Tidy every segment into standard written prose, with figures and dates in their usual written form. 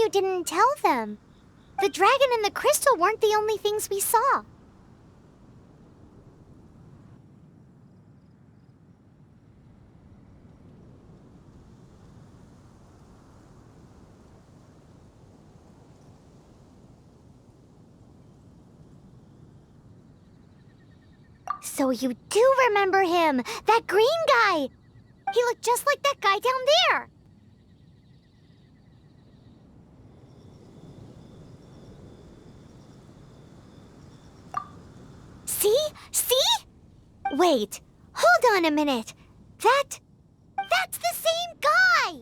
you didn't tell them. The dragon and the crystal weren't the only things we saw. So you do remember him, that green guy! He looked just like that guy down there! See? See? Wait, hold on a minute. That's the same guy!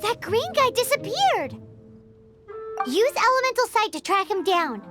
That green guy disappeared! Use Elemental Sight to track him down.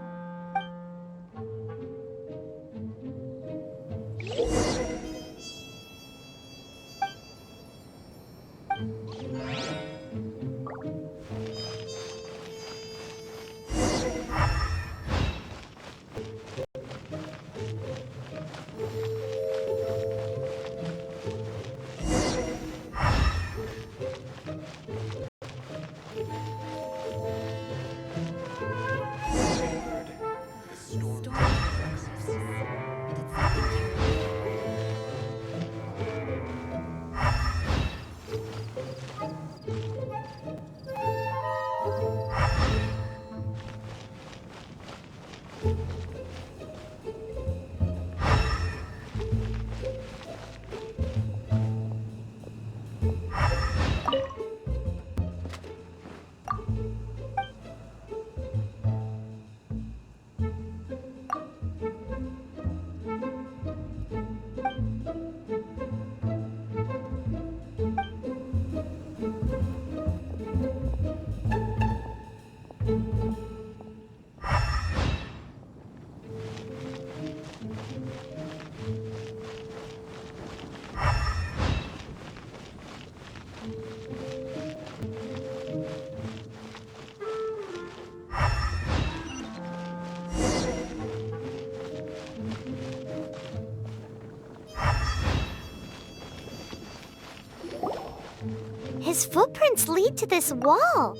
His footprints lead to this wall.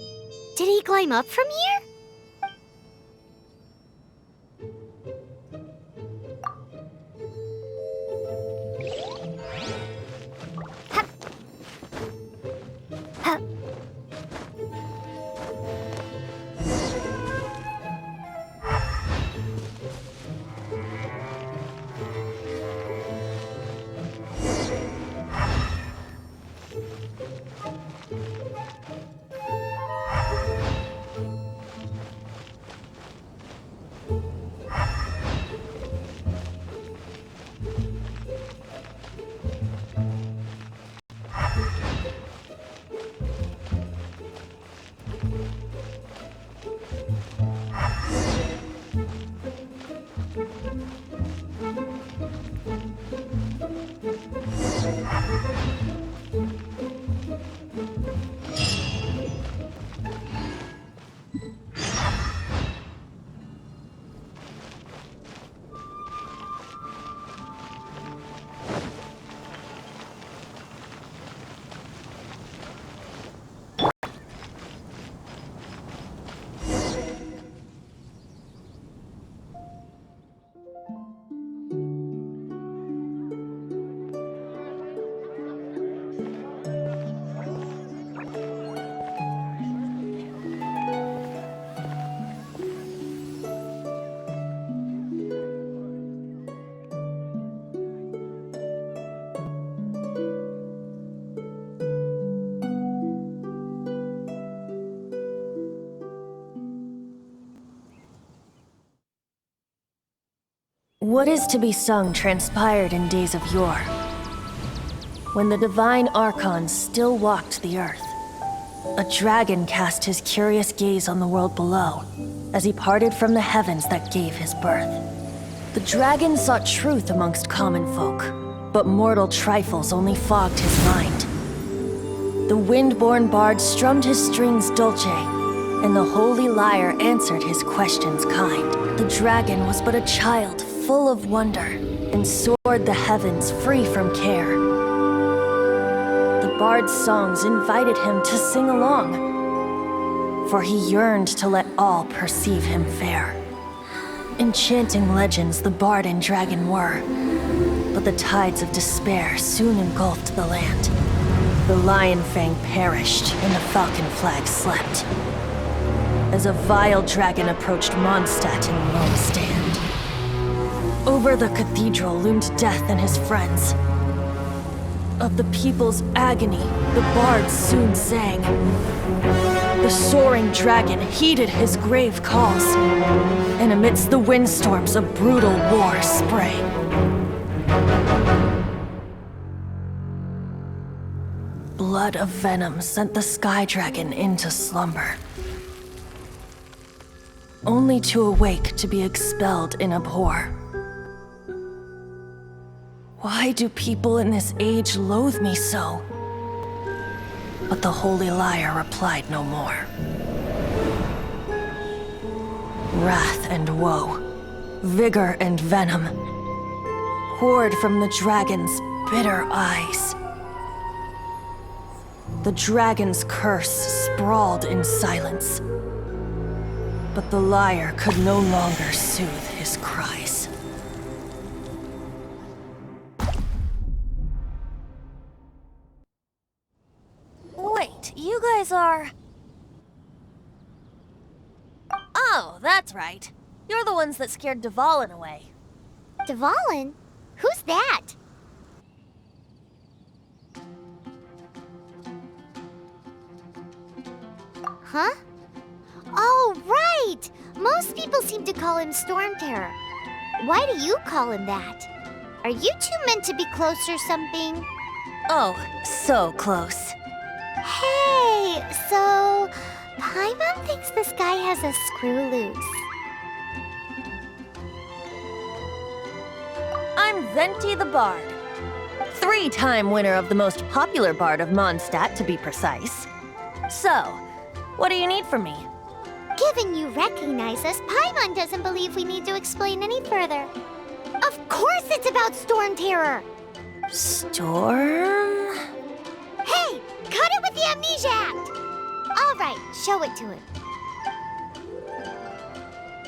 Did he climb up from here? What is to be sung transpired in days of yore, when the divine archons still walked the earth. A dragon cast his curious gaze on the world below, as he parted from the heavens that gave his birth. The dragon sought truth amongst common folk, but mortal trifles only fogged his mind. The wind-born bard strummed his strings dolce, and the Holy Liar answered his questions kind. The dragon was but a child full of wonder, and soared the heavens free from care. The bard's songs invited him to sing along, for he yearned to let all perceive him fair. Enchanting legends the bard and dragon were, but the tides of despair soon engulfed the land. The Lion Fang perished, and the Falcon Flag slept, as a vile dragon approached Mondstadt in lone stand. Over the cathedral loomed Death and his friends. Of the people's agony, the bards soon sang. The soaring dragon heeded his grave calls, and amidst the windstorms a brutal war sprang. Blood of venom sent the sky dragon into slumber, only to awake to be expelled in abhor. Why do people in this age loathe me so? But the Holy Liar replied no more. Wrath and woe, vigor and venom, poured from the dragon's bitter eyes. The dragon's curse sprawled in silence, but the liar could no longer soothe his cries. Wait, you guys are... Oh, that's right. You're the ones that scared Dvalin away. Dvalin? Who's that? Huh? Oh, right! Most people seem to call him Storm Terror. Why do you call him that? Are you two meant to be close or something? Oh, so close. Hey, so Paimon thinks this guy has a screw loose. I'm Venti the Bard. 3-time winner of the most popular bard of Mondstadt, to be precise. So, what do you need from me? Given you recognize us, Paimon doesn't believe we need to explain any further. Of course it's about Storm Terror! Storm? Hey, cut it with the Amnesia Act! All right, show it to him.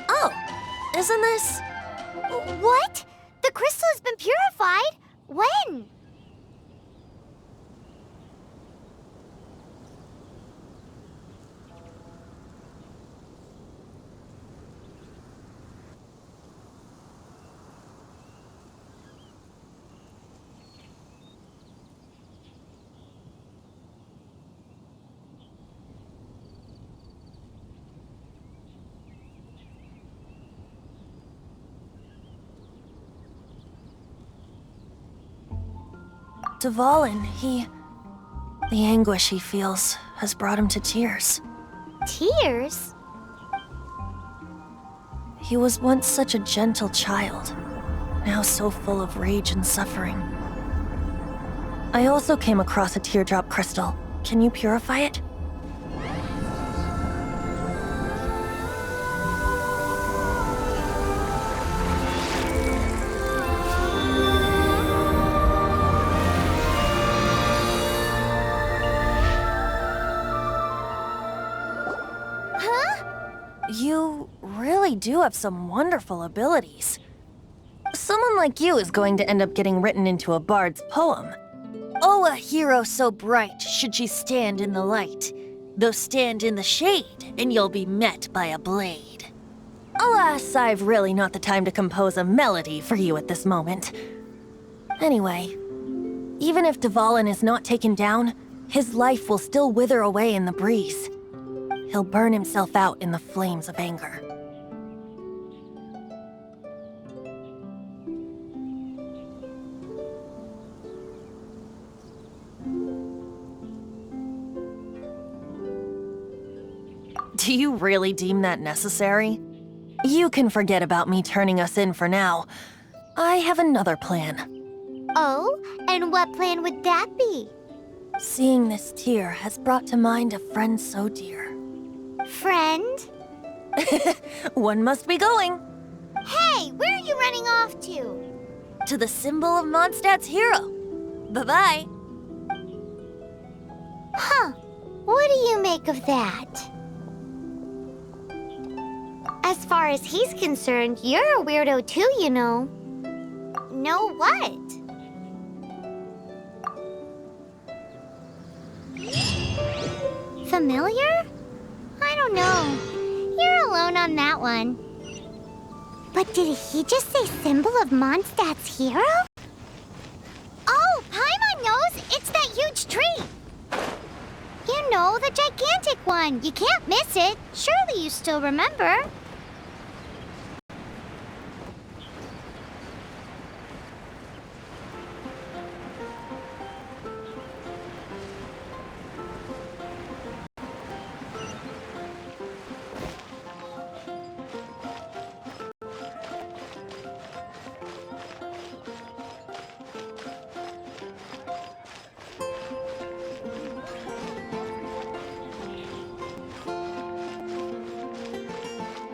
Oh, isn't this... What? The crystal has been purified? When? Dvalin, the anguish he feels has brought him to tears. Tears? He was once such a gentle child, now so full of rage and suffering. I also came across a teardrop crystal. Can you purify it? You really do have some wonderful abilities. Someone like you is going to end up getting written into a bard's poem. Oh, a hero so bright should she stand in the light, though stand in the shade, and you'll be met by a blade. Alas, I've really not the time to compose a melody for you at this moment. Anyway, even if Dvalin is not taken down, his life will still wither away in the breeze. He'll burn himself out in the flames of anger. Do you really deem that necessary? You can forget about me turning us in for now. I have another plan. Oh, and what plan would that be? Seeing this tear has brought to mind a friend so dear. friend. One must be going. Hey, where are you running off to? To the symbol of Mondstadt's hero. Bye-bye. Huh. What do you make of that? As far as he's concerned, you're a weirdo too, you know. Know what? Familiar? I don't know. You're alone on that one. But did he just say symbol of Mondstadt's hero? Oh, Paimon knows! It's that huge tree! You know, the gigantic one. You can't miss it. Surely you still remember.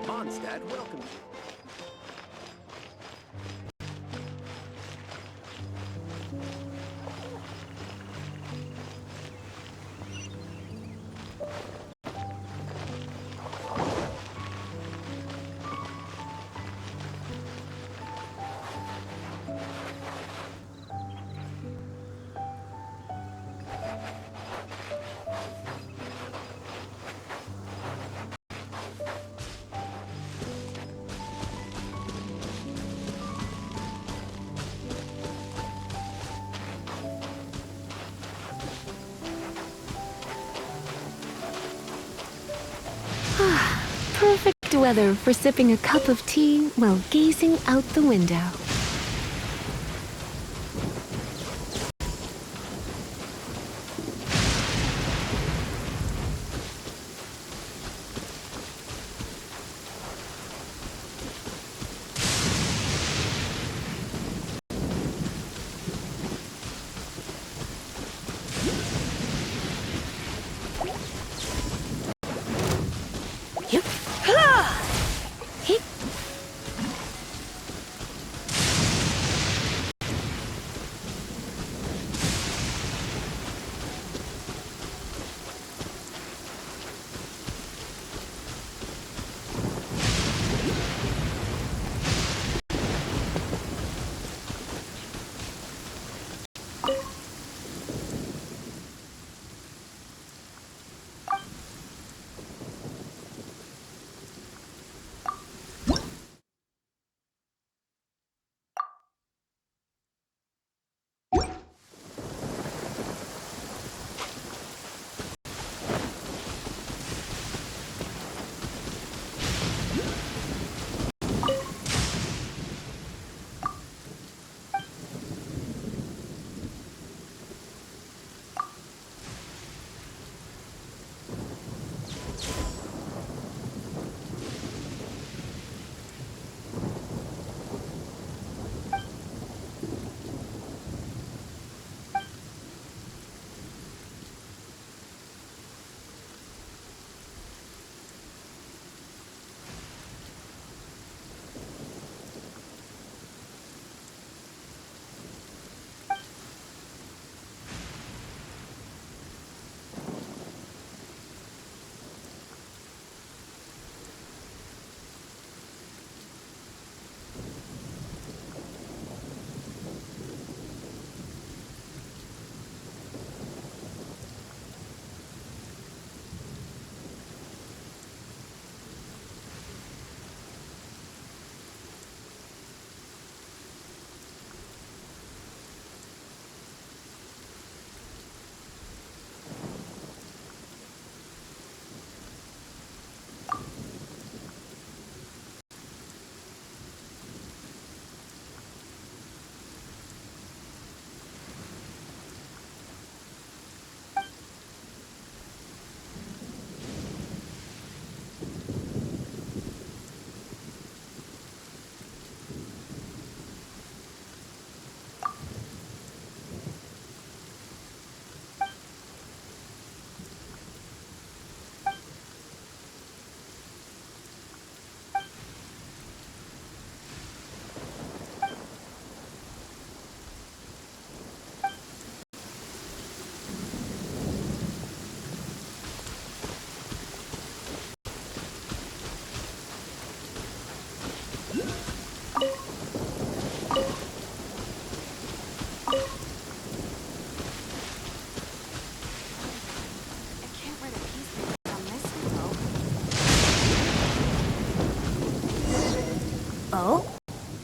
Mondstadt welcomes you. Perfect weather for sipping a cup of tea while gazing out the window.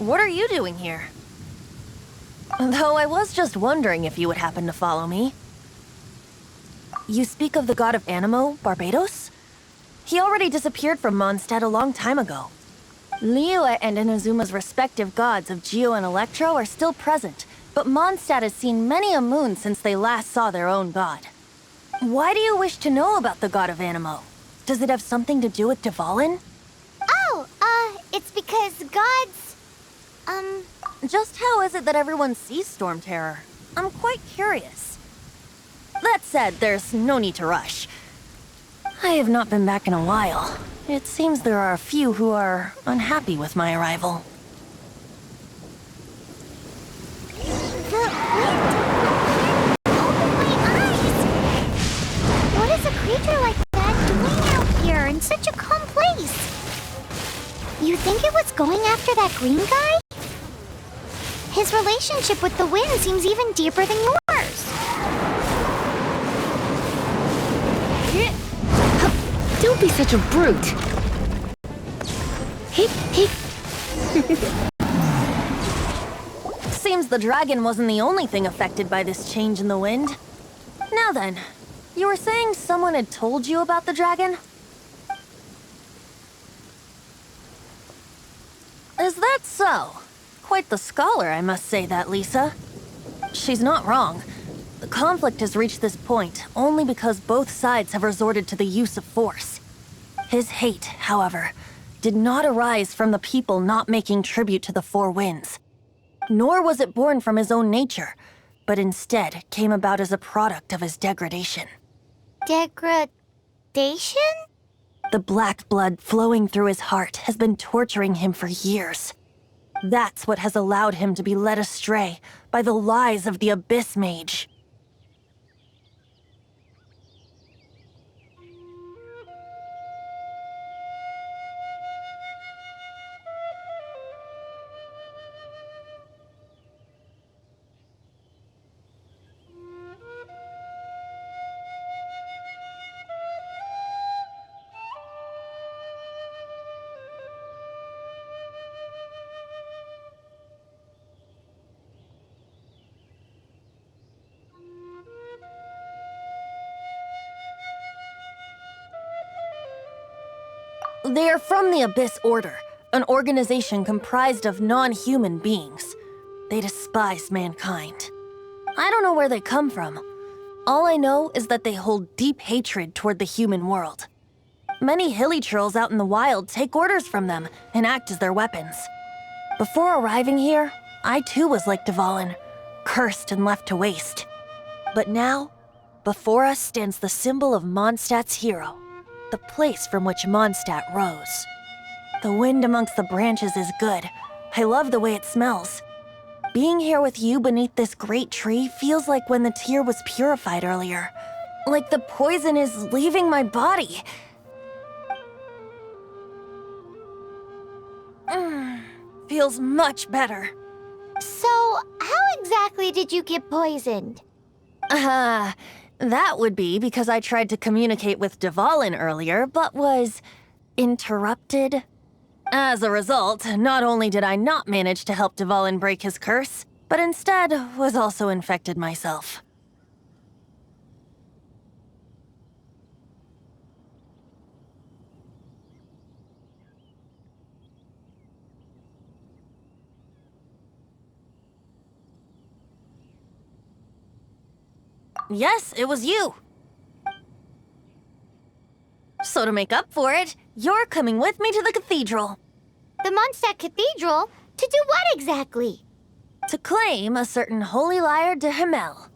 What are you doing here? Though I was just wondering if you would happen to follow me. You speak of the god of Animo, Barbados? He already disappeared from Mondstadt a long time ago. Liyue and Inazuma's respective gods of Geo and Electro are still present, but Mondstadt has seen many a moon since they last saw their own god. Why do you wish to know about the god of Animo? Does it have something to do with Dvalin? Oh, it's because gods... Just how is it that everyone sees Storm Terror? I'm quite curious. That said, there's no need to rush. I have not been back in a while. It seems there are a few who are unhappy with my arrival. The wind... Open my eyes! What is a creature like that doing out here in such a calm place? You think it was going after that green guy? His relationship with the wind seems even deeper than yours. Don't be such a brute. Hey. Seems the dragon wasn't the only thing affected by this change in the wind. Now then, you were saying someone had told you about the dragon? Is that so? Quite the scholar, I must say that, Lisa. She's not wrong. The conflict has reached this point only because both sides have resorted to the use of force. His hate, however, did not arise from the people not making tribute to the Four Winds. Nor was it born from his own nature, but instead came about as a product of his degradation. Degradation? The black blood flowing through his heart has been torturing him for years. That's what has allowed him to be led astray by the lies of the Abyss Mage. They are from the Abyss Order, an organization comprised of non-human beings. They despise mankind. I don't know where they come from. All I know is that they hold deep hatred toward the human world. Many hilly trolls out in the wild take orders from them and act as their weapons. Before arriving here, I too was like Dvalin, cursed and left to waste. But now, before us stands the symbol of Mondstadt's hero, the place from which Mondstadt rose. The wind amongst the branches is good. I love the way it smells. Being here with you beneath this great tree feels like when the tear was purified earlier. Like the poison is leaving my body. Feels much better. So, how exactly did you get poisoned? That would be because I tried to communicate with Dvalin earlier, but was interrupted. As a result, not only did I not manage to help Dvalin break his curse, but instead was also infected myself. Yes, it was you. So to make up for it, you're coming with me to the cathedral. The Mondstadt Cathedral? To do what exactly? To claim a certain holy lyre de Himmel.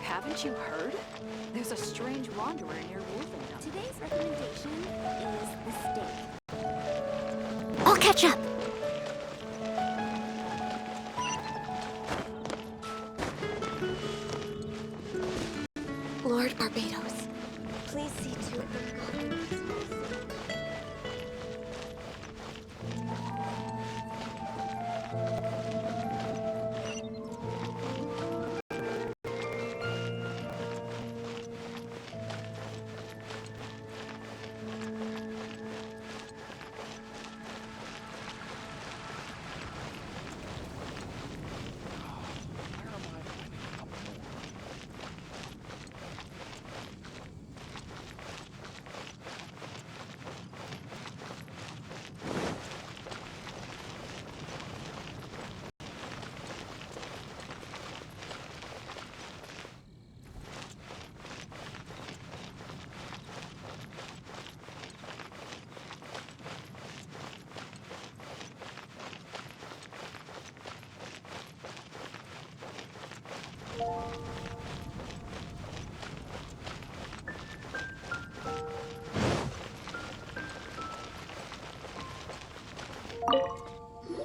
Haven't you heard? There's a strange wanderer near Wolfenham. Today's recommendation is the steak. I'll catch up. Lord Barbados, please see to it that God.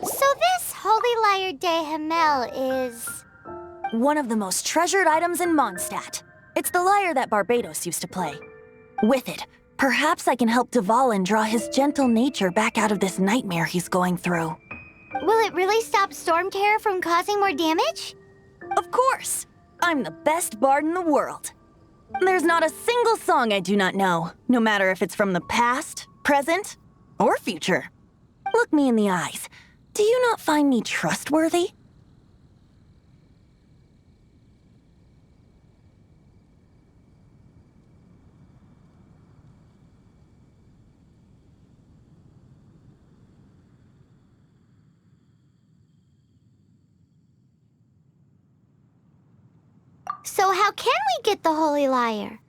So this Holy Lyre de Hamel is... One of the most treasured items in Mondstadt. It's the lyre that Barbados used to play. With it, perhaps I can help Dvalin draw his gentle nature back out of this nightmare he's going through. Will it really stop Stormterror from causing more damage? Of course! I'm the best bard in the world. There's not a single song I do not know, no matter if it's from the past, present, or future. Look me in the eyes. Do you not find me trustworthy? So how can we get the Holy Lyre?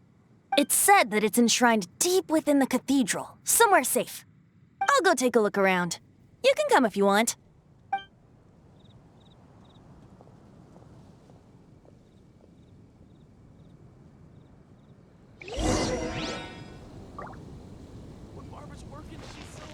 It's said that it's enshrined deep within the cathedral, somewhere safe. I'll go take a look around. You can come if you want. When Barbara's working, she's so...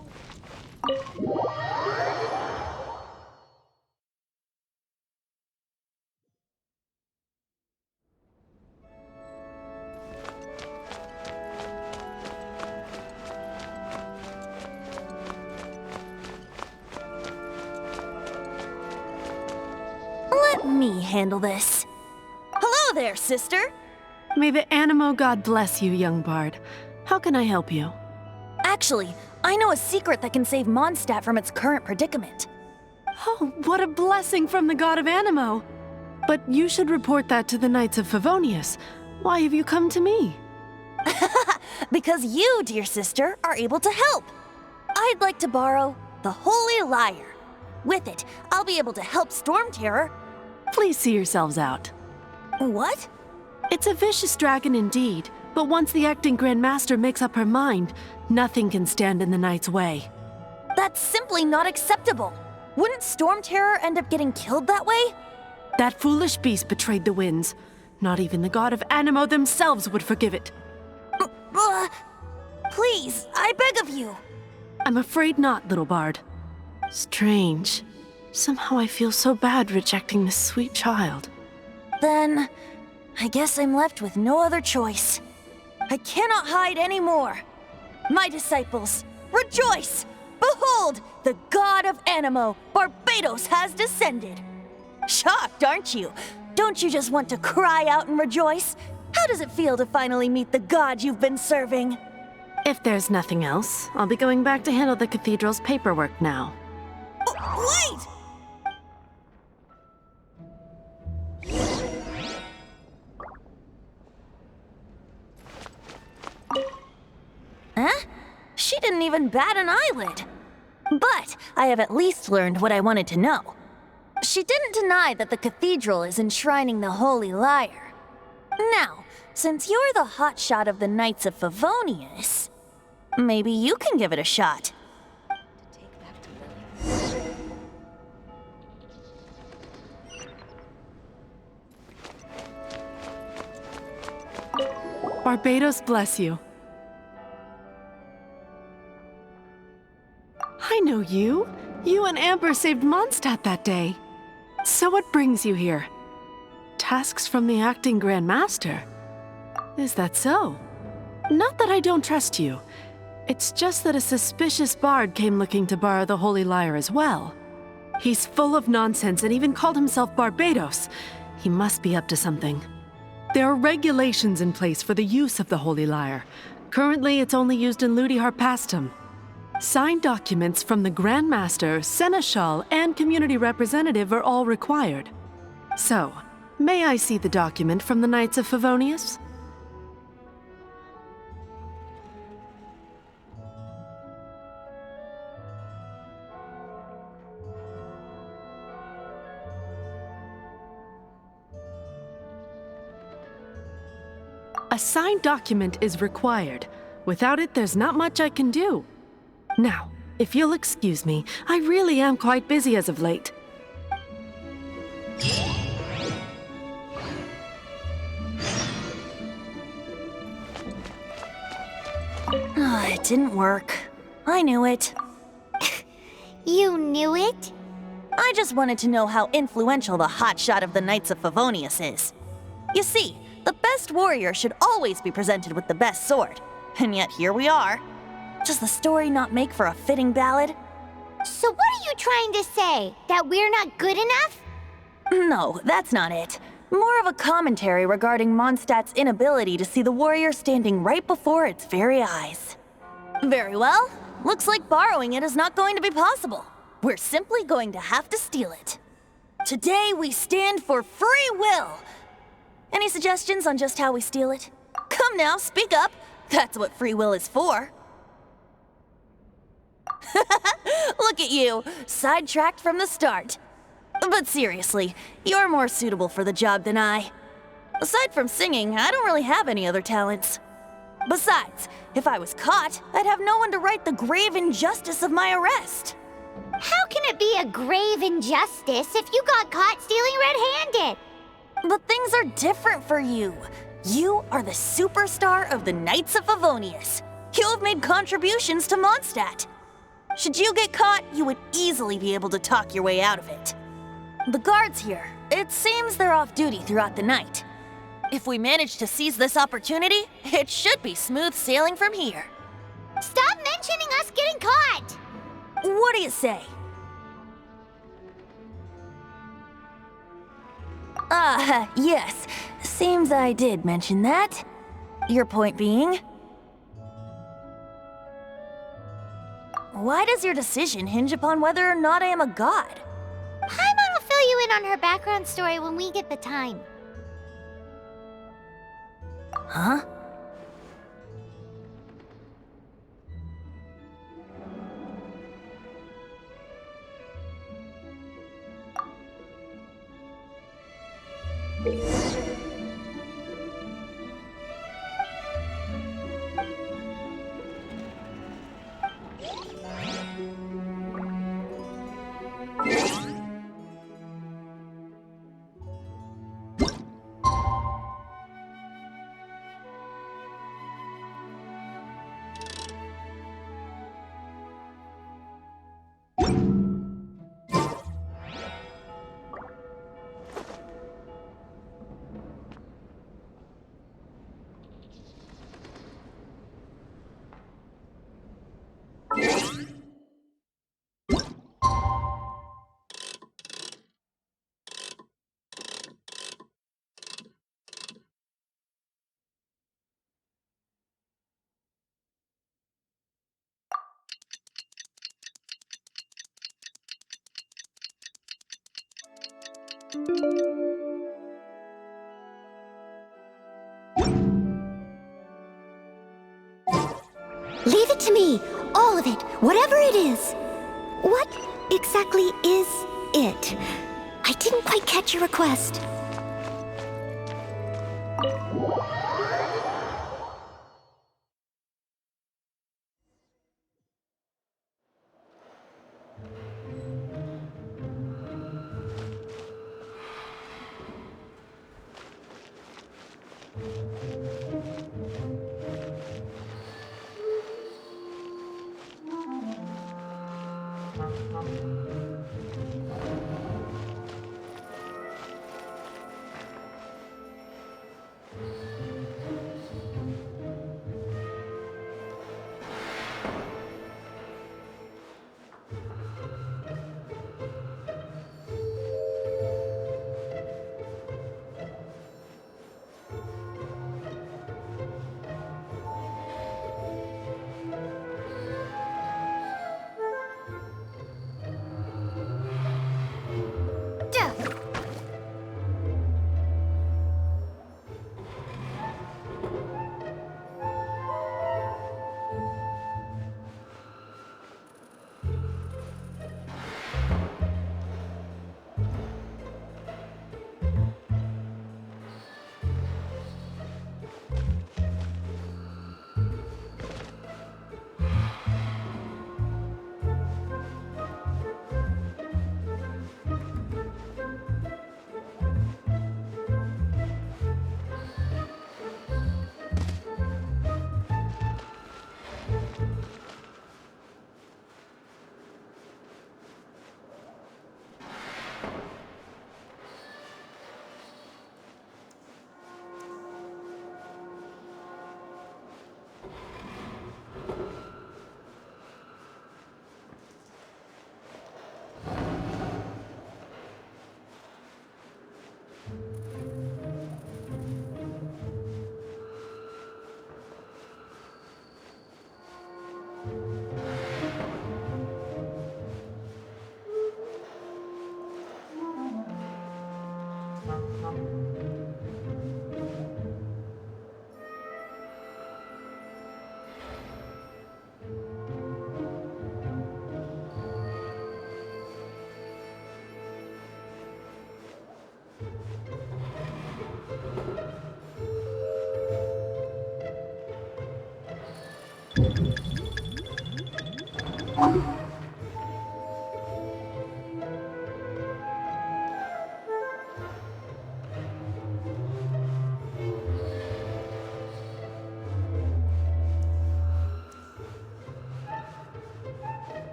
let me handle this. Hello there, sister! May the Animo God bless you, young bard. How can I help you? Actually, I know a secret that can save Mondstadt from its current predicament. Oh, what a blessing from the god of Animo! But you should report that to the Knights of Favonius. Why have you come to me? Because you, dear sister, are able to help. I'd like to borrow the Holy Lyre. With it, I'll be able to help Storm Terror. Please see yourselves out. What? It's a vicious dragon indeed, but once the acting Grand Master makes up her mind, nothing can stand in the Knight's way. That's simply not acceptable. Wouldn't Storm Terror end up getting killed that way? That foolish beast betrayed the winds. Not even the god of Animo themselves would forgive it. Please, I beg of you. I'm afraid not, little bard. Strange. Somehow I feel so bad rejecting this sweet child. Then, I guess I'm left with no other choice. I cannot hide anymore. My disciples, rejoice! Behold, the god of Animo, Barbados, has descended. Shocked, aren't you? Don't you just want to cry out and rejoice? How does it feel to finally meet the god you've been serving? If there's nothing else, I'll be going back to handle the cathedral's paperwork now. Wait! Huh? She didn't even bat an eyelid. But I have at least learned what I wanted to know. She didn't deny that the cathedral is enshrining the Holy Lyre. Now, since you're the hotshot of the Knights of Favonius, maybe you can give it a shot. Barbados bless you. I know you. You and Amber saved Mondstadt that day. So what brings you here? Tasks from the acting Grand Master? Is that so? Not that I don't trust you. It's just that a suspicious bard came looking to borrow the Holy Lyre as well. He's full of nonsense and even called himself Barbados. He must be up to something. There are regulations in place for the use of the Holy Lyre. Currently, it's only used in Ludi Harpastum. Signed documents from the Grand Master, Seneschal, and Community Representative are all required. So, may I see the document from the Knights of Favonius? A signed document is required. Without it, there's not much I can do. Now, if you'll excuse me, I really am quite busy as of late. It didn't work. I knew it. You knew it? I just wanted to know how influential the hotshot of the Knights of Favonius is. You see, the best warrior should always be presented with the best sword. And yet here we are. Does the story not make for a fitting ballad? So what are you trying to say? That we're not good enough? No, that's not it. More of a commentary regarding Mondstadt's inability to see the warrior standing right before its very eyes. Very well. Looks like borrowing it is not going to be possible. We're simply going to have to steal it. Today we stand for free will. Any suggestions on just how we steal it? Come now, speak up. That's what free will is for. Look at you, sidetracked from the start. But seriously, you're more suitable for the job than I. Aside from singing, I don't really have any other talents. Besides, if I was caught, I'd have no one to right the grave injustice of my arrest. How can it be a grave injustice if you got caught stealing red-handed? But things are different for you. You are the superstar of the Knights of Favonius. You have made contributions to Mondstadt. Should you get caught, you would easily be able to talk your way out of it. The guards here, it seems they're off duty throughout the night. If we manage to seize this opportunity, it should be smooth sailing from here. Stop mentioning us getting caught! What do you say? Yes. Seems I did mention that. Your point being? Why does your decision hinge upon whether or not I am a god? Paimon will fill you in on her background story when we get the time. Huh? Leave it to me, all of it, whatever it is. What exactly is it? I didn't quite catch your request.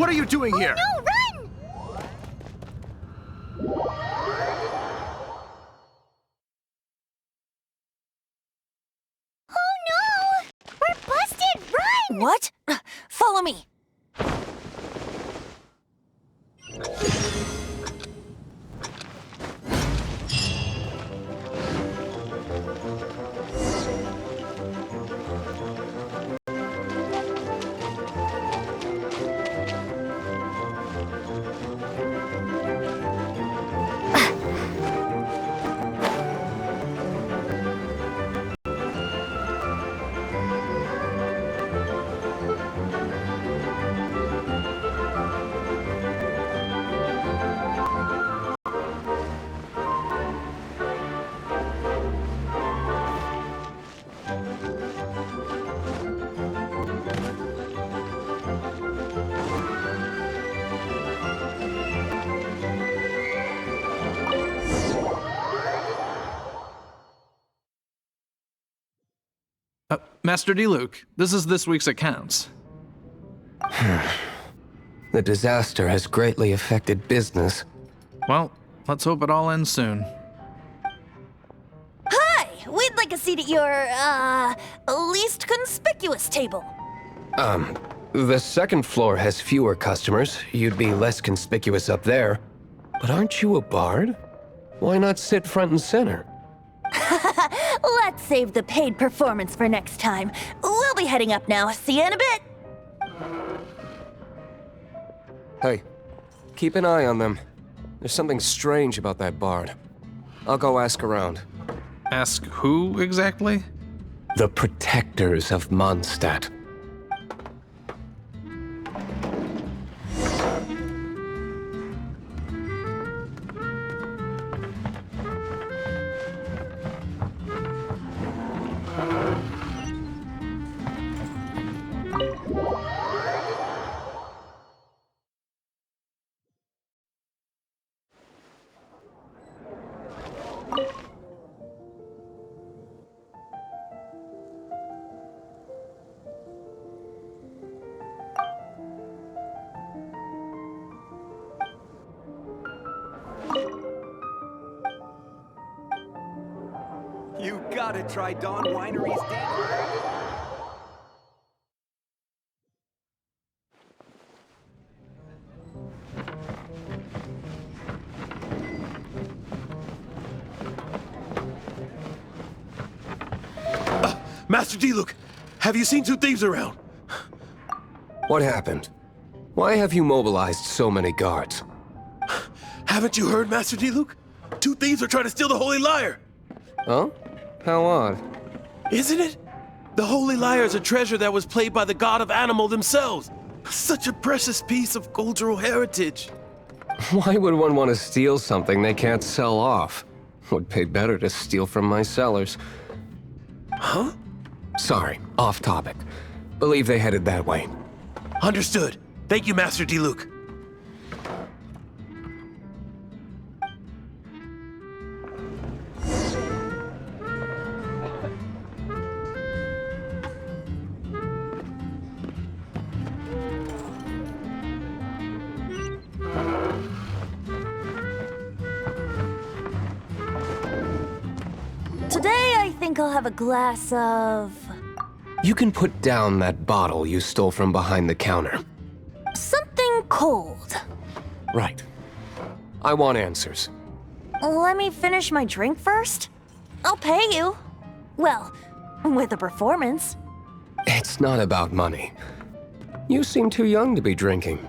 What are you doing here? No, run! Oh no! We're busted! Run! What? Follow me. Master D-Luke, this is this week's accounts. The disaster has greatly affected business. Well, let's hope it all ends soon. Hi! We'd like a seat at your, least conspicuous table. The second floor has fewer customers. You'd be less conspicuous up there. But aren't you a bard? Why not sit front and center? Let's save the paid performance for next time. We'll be heading up now. See you in a bit. Hey, keep an eye on them. There's something strange about that bard. I'll go ask around. Ask who exactly? The protectors of Mondstadt. You gotta try Dawn Winery's dandelion. Master D-Luke, have you seen two thieves around? What happened? Why have you mobilized so many guards? Haven't you heard, Master D-Luke? Two thieves are trying to steal the Holy Lyre. Oh? How odd. Isn't it? The Holy Lyre is a treasure that was played by the god of animal themselves. Such a precious piece of cultural heritage. Why would one want to steal something they can't sell off? Would pay better to steal from my sellers. Huh? Sorry, off topic. Believe they headed that way. Understood. Thank you, Master D-Luke. Today, I think I'll have a glass of... You can put down that bottle you stole from behind the counter. something cold. Right. I want answers. Let me finish my drink first. I'll pay you. Well, with a performance. It's not about money. You seem too young to be drinking.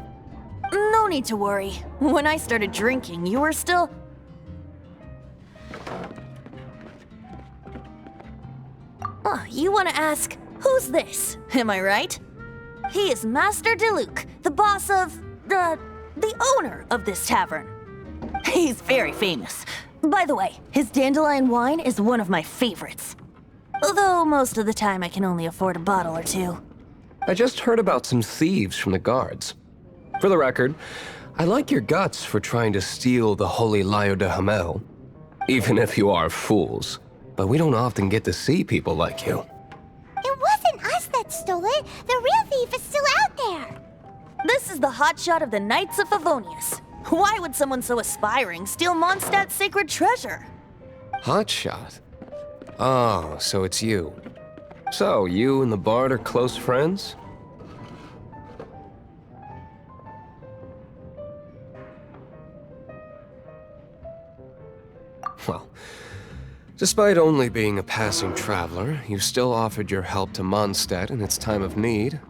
No need to worry. When I started drinking, you were still... Oh, you want to ask, who's this? Am I right? He is Master D-Luke, the boss of... the owner of this tavern. He's very famous. By the way, his dandelion wine is one of my favorites. Although most of the time I can only afford a bottle or two. I just heard about some thieves from the guards. For the record, I like your guts for trying to steal the Holy Lyre de Hamel. Even if you are fools. But we don't often get to see people like you. It wasn't us that stole it. The real thief is still out there. This is the hotshot of the Knights of Favonius. Why would someone so aspiring steal Mondstadt's sacred treasure? Hotshot? Oh, so it's you. So, you and the Bard are close friends? Well, despite only being a passing traveler, you still offered your help to Mondstadt in its time of need.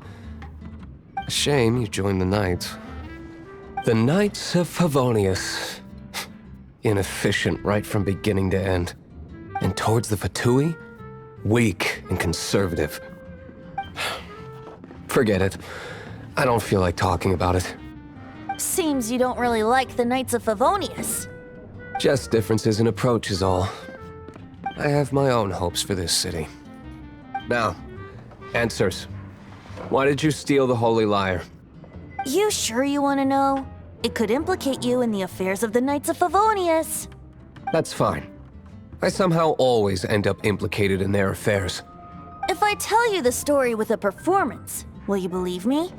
A shame you joined the Knights. The Knights of Favonius. Inefficient right from beginning to end. And towards the Fatui, weak and conservative. Forget it. I don't feel like talking about it. Seems you don't really like the Knights of Favonius. Just differences in approach is all. I have my own hopes for this city. Now, answers. Why did you steal the Holy Lyre? You sure you want to know? It could implicate you in the affairs of the Knights of Favonius. That's fine. I somehow always end up implicated in their affairs. If I tell you the story with a performance, will you believe me?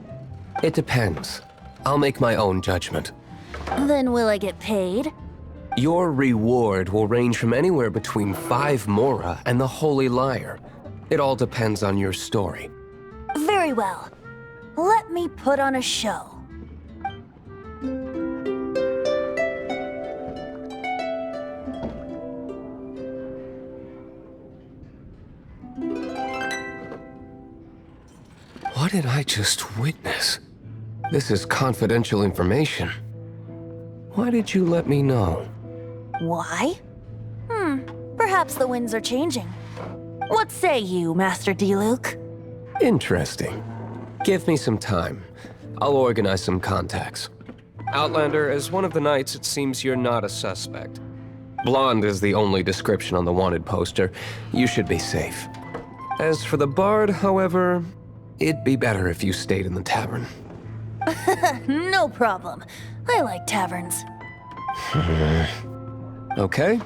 It depends. I'll make my own judgment. Then will I get paid? Your reward will range from anywhere between 5 Mora and the Holy Lyre. It all depends on your story. Very well. Let me put on a show. What did I just witness? This is confidential information. Why did you let me know? Why? Perhaps the winds are changing. What say you, Master Diluc? Interesting. Give me some time. I'll organize some contacts. Outlander, as one of the Knights, it seems you're not a suspect. Blonde is the only description on the wanted poster. You should be safe. As for the Bard, however, it'd be better if you stayed in the tavern. No problem. I like taverns. Okay.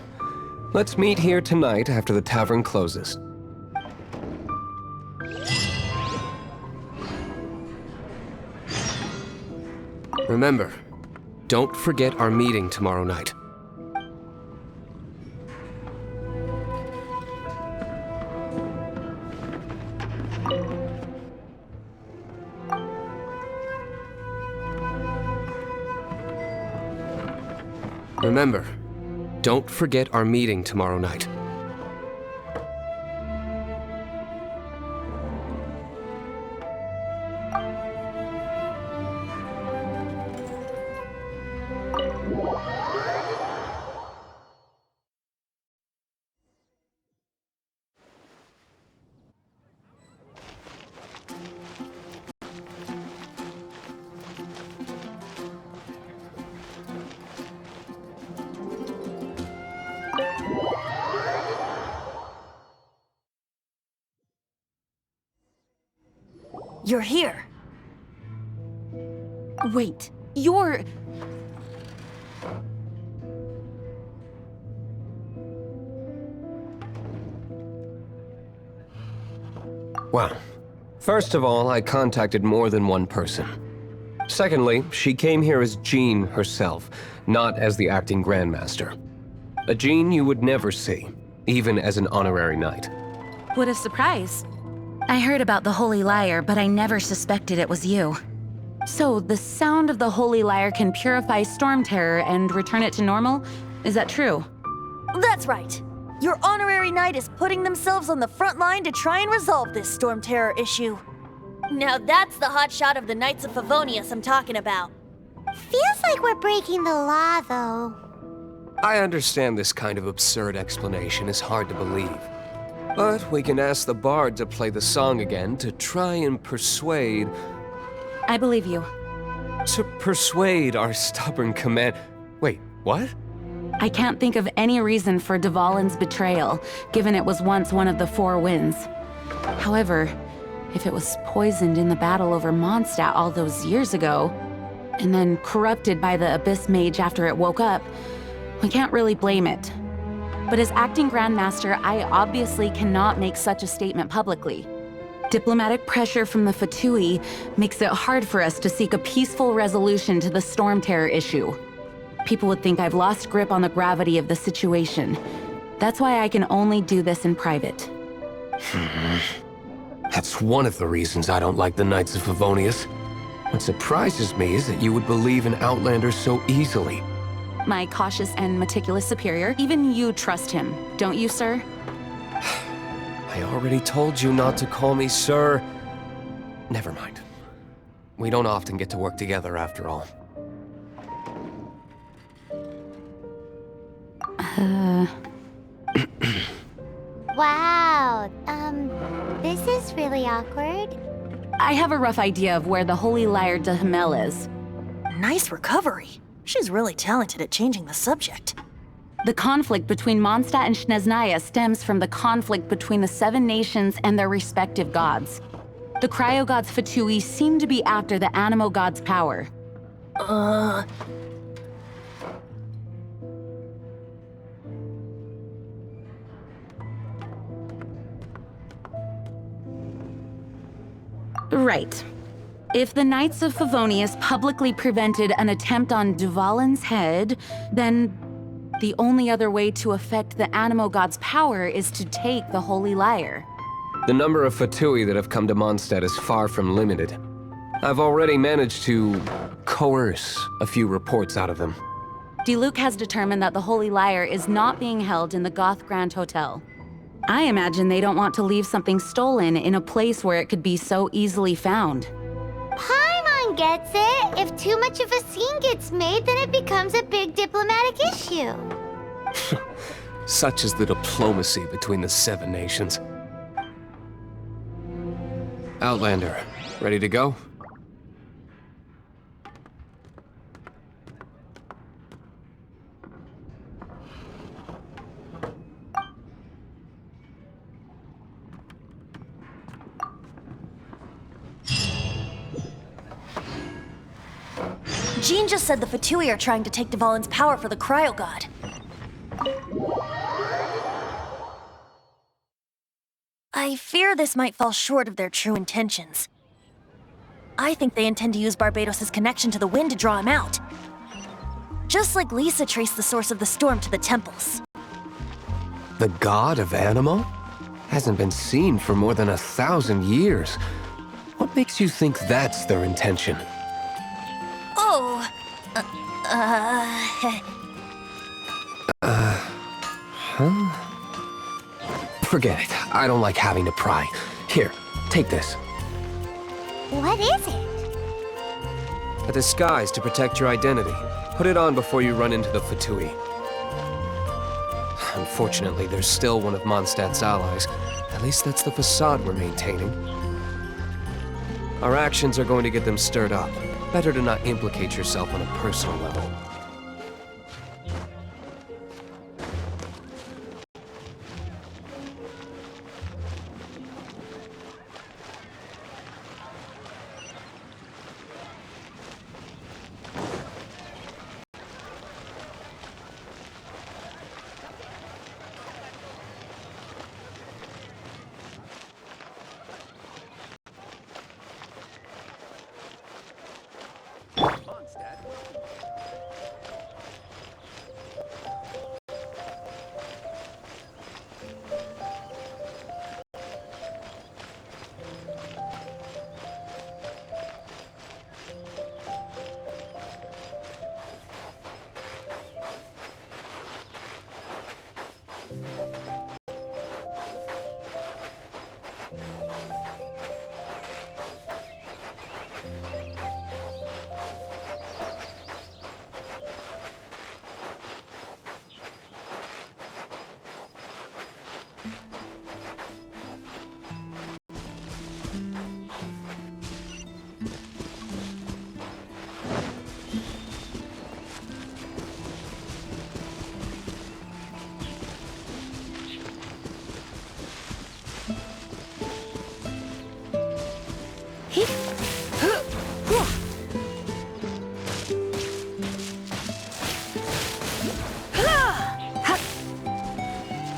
Let's meet here tonight after the tavern closes. Remember, don't forget our meeting tomorrow night. Remember, don't forget our meeting tomorrow night. You're here. Wait, you're... Well, first of all, I contacted more than one person. Secondly, she came here as Jean herself, not as the acting Grandmaster. A Jean you would never see, even as an honorary knight. What a surprise. I heard about the Holy Lyre, but I never suspected it was you. So, the sound of the Holy Lyre can purify Storm Terror and return it to normal? Is that true? That's right. Your honorary knight is putting themselves on the front line to try and resolve this Storm Terror issue. Now that's the hotshot of the Knights of Favonius I'm talking about. Feels like we're breaking the law, though. I understand this kind of absurd explanation is hard to believe. But we can ask the Bard to play the song again to try and persuade... I believe you. To persuade our stubborn command... Wait, what? I can't think of any reason for Dvalin's betrayal, given it was once one of the Four Winds. However, if it was poisoned in the battle over Mondstadt all those years ago, and then corrupted by the Abyss Mage after it woke up, we can't really blame it. But as acting Grandmaster, I obviously cannot make such a statement publicly. Diplomatic pressure from the Fatui makes it hard for us to seek a peaceful resolution to the storm terror issue. People would think I've lost grip on the gravity of the situation. That's why I can only do this in private. That's one of the reasons I don't like the Knights of Favonius. What surprises me is that you would believe in Outlanders so easily. My cautious and meticulous superior, even you trust him, don't you, sir? I already told you not to call me sir. Never mind. We don't often get to work together after all. Wow, this is really awkward. I have a rough idea of where the Holy Lyre de Hamel is. Nice recovery. She's really talented at changing the subject. The conflict between Mondstadt and Snezhnaya stems from the conflict between the 7 nations and their respective gods. The cryo-gods Fatui seem to be after the Animo god's power. Right. If the Knights of Favonius publicly prevented an attempt on Dvalin's head, then the only other way to affect the Animo god's power is to take the Holy Lyre. The number of Fatui that have come to Mondstadt is far from limited. I've already managed to coerce a few reports out of them. Diluc has determined that the Holy Lyre is not being held in the Goth Grand Hotel. I imagine they don't want to leave something stolen in a place where it could be so easily found. Paimon gets it. If too much of a scene gets made, then it becomes a big diplomatic issue. Such is the diplomacy between the 7 nations. Outlander, ready to go? Jean just said the Fatui are trying to take Dvalin's power for the Cryo God. I fear this might fall short of their true intentions. I think they intend to use Barbados' connection to the wind to draw him out. Just like Lisa traced the source of the storm to the temples. The god of Animo? Hasn't been seen for more than 1,000 years. What makes you think that's their intention? Oh, Forget it. I don't like having to pry. Here, take this. What is it? A disguise to protect your identity. Put it on before you run into the Fatui. Unfortunately, there's still one of Mondstadt's allies. At least that's the facade we're maintaining. Our actions are going to get them stirred up. Better to not implicate yourself on a personal level.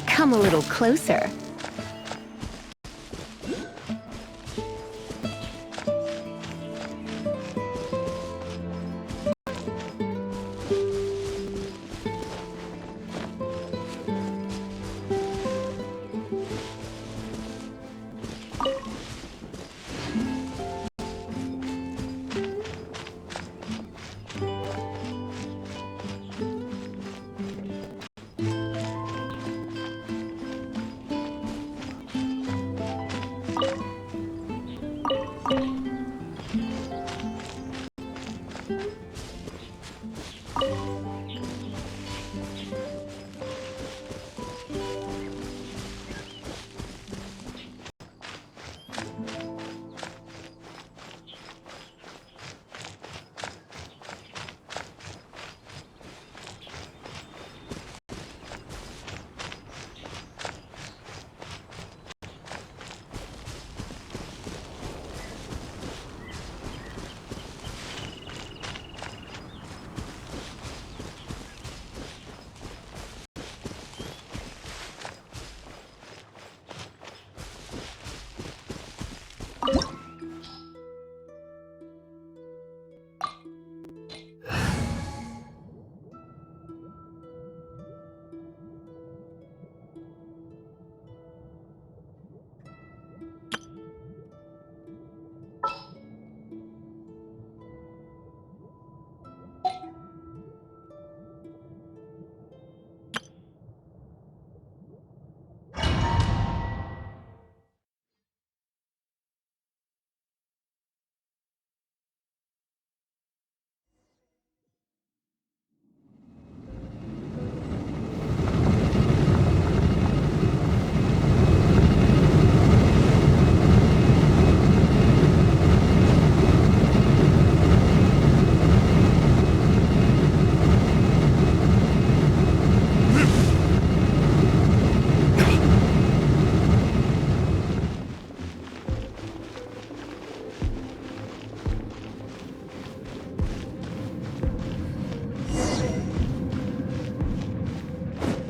Come a little closer.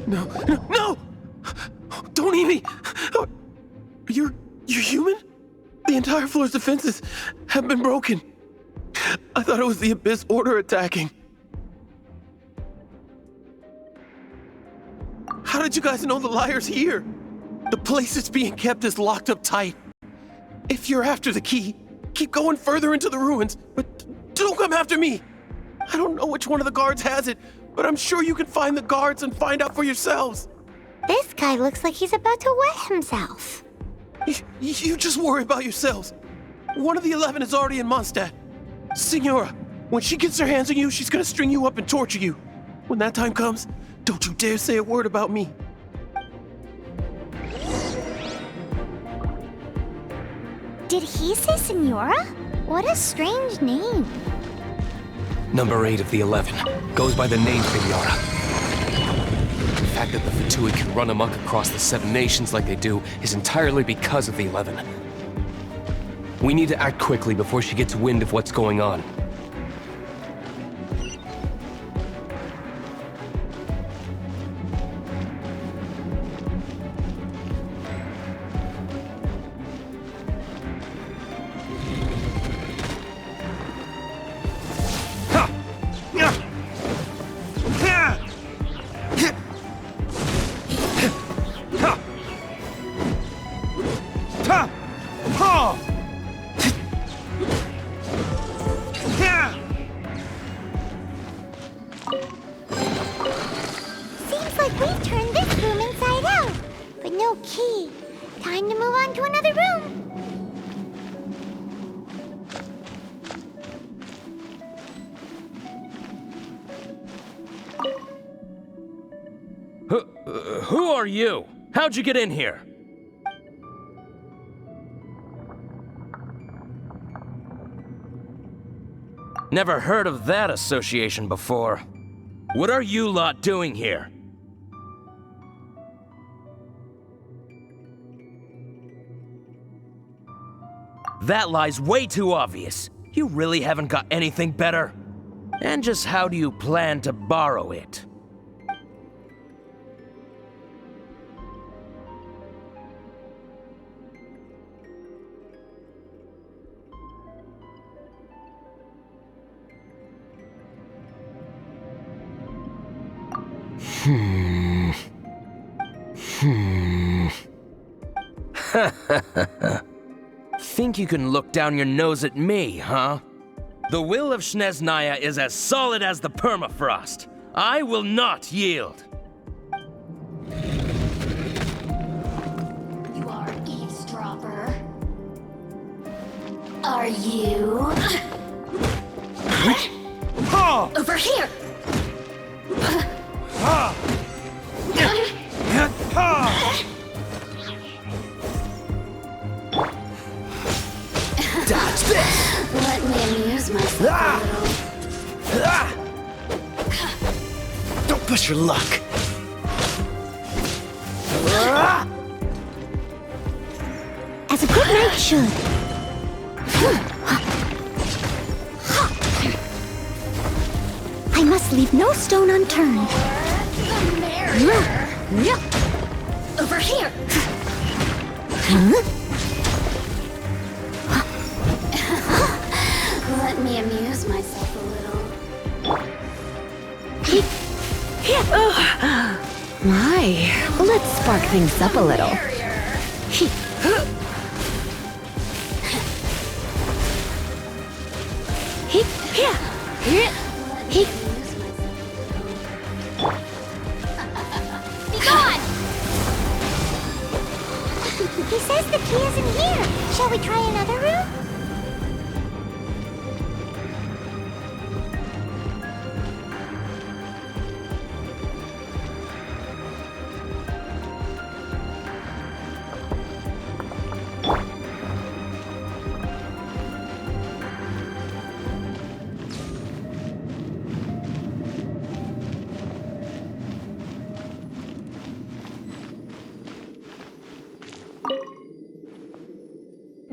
No, no, no! Don't eat me! You're human? The entire floor's defenses have been broken. I thought it was the Abyss Order attacking. How did you guys know the liar's here? The place it's being kept is locked up tight. If you're after the key, keep going further into the ruins, but don't come after me. I don't know which one of the guards has it, but I'm sure you can find the guards and find out for yourselves. This guy looks like he's about to wet himself. You just worry about yourselves. One of the 11 is already in Mondstadt. Signora, when she gets her hands on you, she's gonna string you up and torture you. When that time comes, don't you dare say a word about me. Did he say Senora? What a strange name. Number 8 of the 11 goes by the name Senora. The fact that the Fatui can run amok across the 7 nations like they do is entirely because of the 11. We need to act quickly before she gets wind of what's going on. Seems like we've turned this room inside out, but no key. Time to move on to another room. Who are you? How'd you get in here? Never heard of that association before. What are you lot doing here? That lie's way too obvious. You really haven't got anything better? And just how do you plan to borrow it? Think you can look down your nose at me, huh? The will of Snezhnaya is as solid as the permafrost. I will not yield. You are an eavesdropper. Are you? Over here! Dodge this! Let me amuse myself a little. Don't push your luck. As a good knight should. I must leave no stone unturned. The merrier. Over here! Let me amuse myself a little. My, let's spark things up a little. Be gone! He says the key isn't here. Shall we try another room?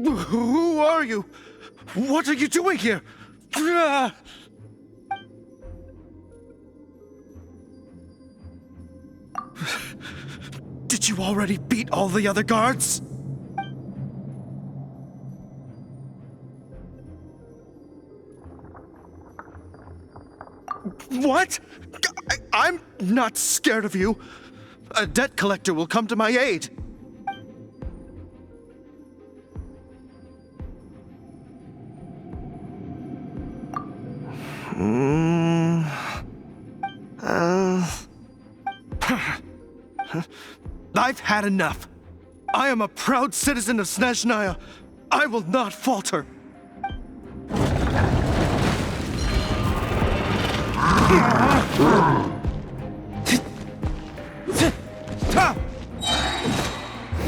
Who are you? What are you doing here? Did you already beat all the other guards? What? I'm not scared of you. A debt collector will come to my aid. I've had enough. I am a proud citizen of Snezhnaya. I will not falter.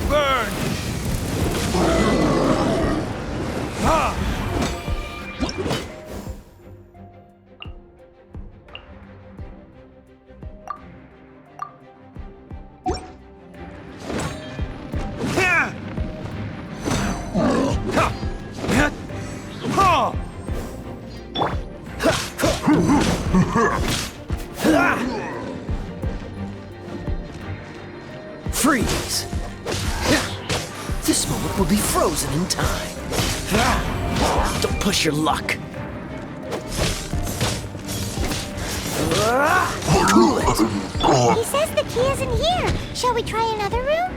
Burn! Freeze! This moment will be frozen in time. Don't push your luck. Cool it! He says the key isn't here. Shall we try another room?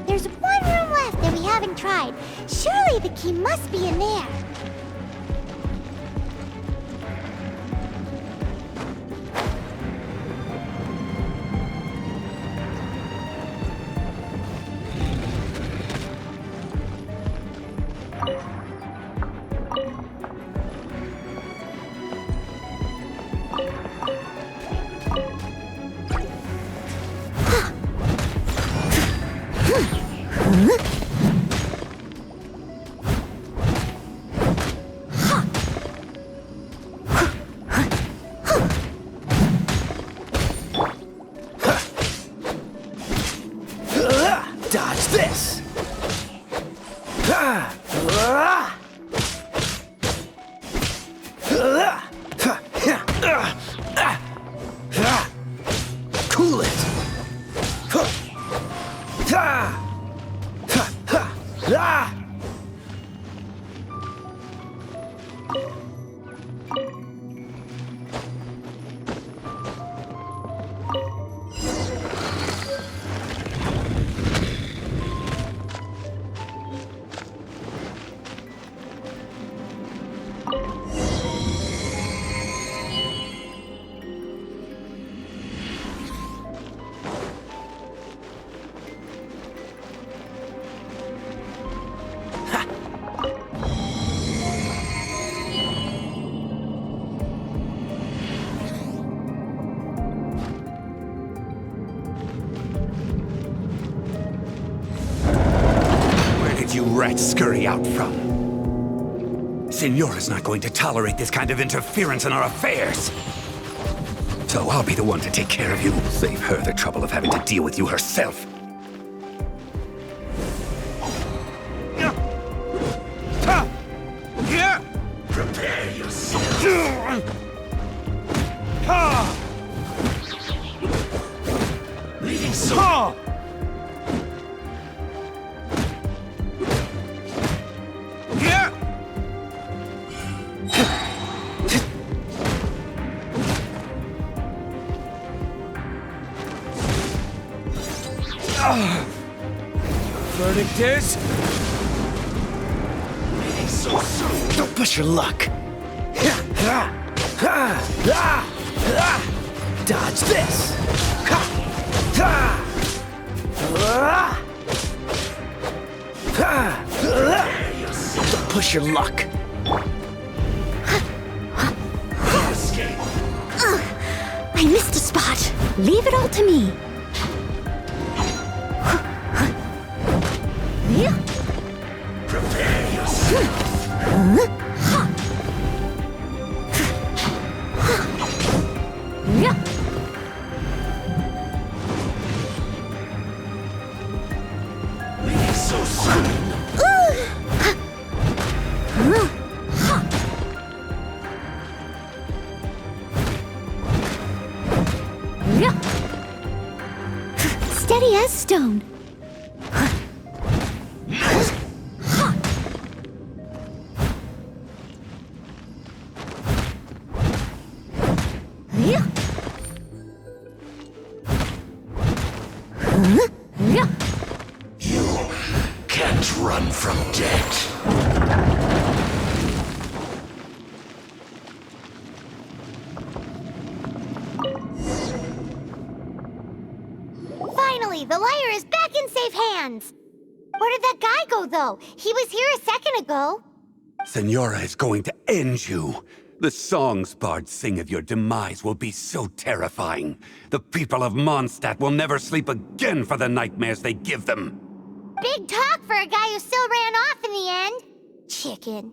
There's one room left that we haven't tried. Surely the key must be in there. Dodge this! Cool it! You rats scurry out from. Signora's not going to tolerate this kind of interference in our affairs. So I'll be the one to take care of you. Save her the trouble of having to deal with you herself. Prepare yourself. Leading so. Verdict is... so soon. Don't push your luck. Dodge this. Don't push your luck. I missed a spot. Leave it all to me. Prepare yourself. Leave so soon. steady as stone. You can't run from death. Finally, the liar is back in safe hands. Where did that guy go, though? He was here a second ago. Senora is going to end you. The songs bards sing of your demise will be so terrifying. The people of Mondstadt will never sleep again for the nightmares they give them. Big talk for a guy who still ran off in the end. Chicken.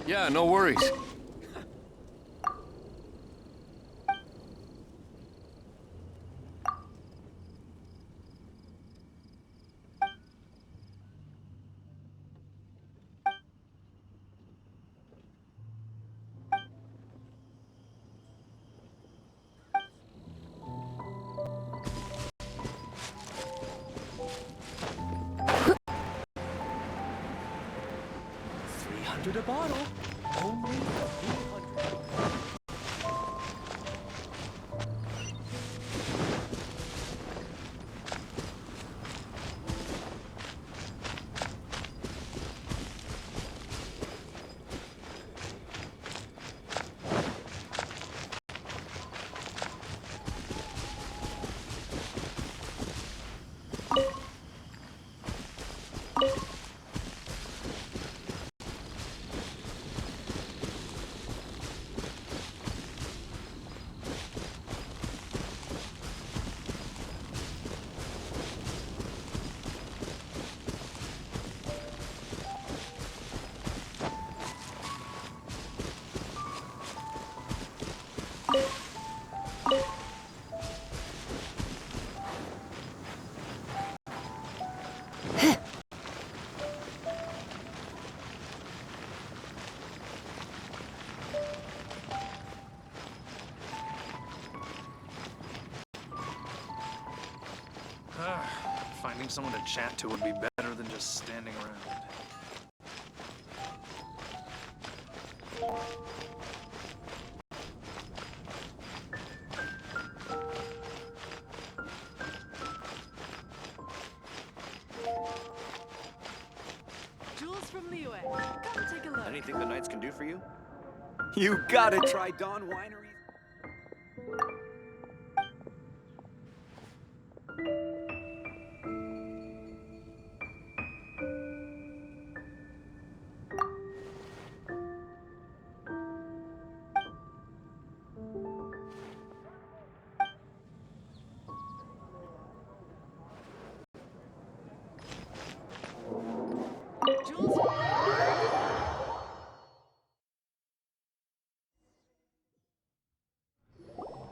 Yeah, no worries. $300 a bottle. Only 300. Finding someone to chat to would be better than just standing around. Jules from the US. Come take a look. Anything the Knights can do for you? You gotta try Dawn Winery's.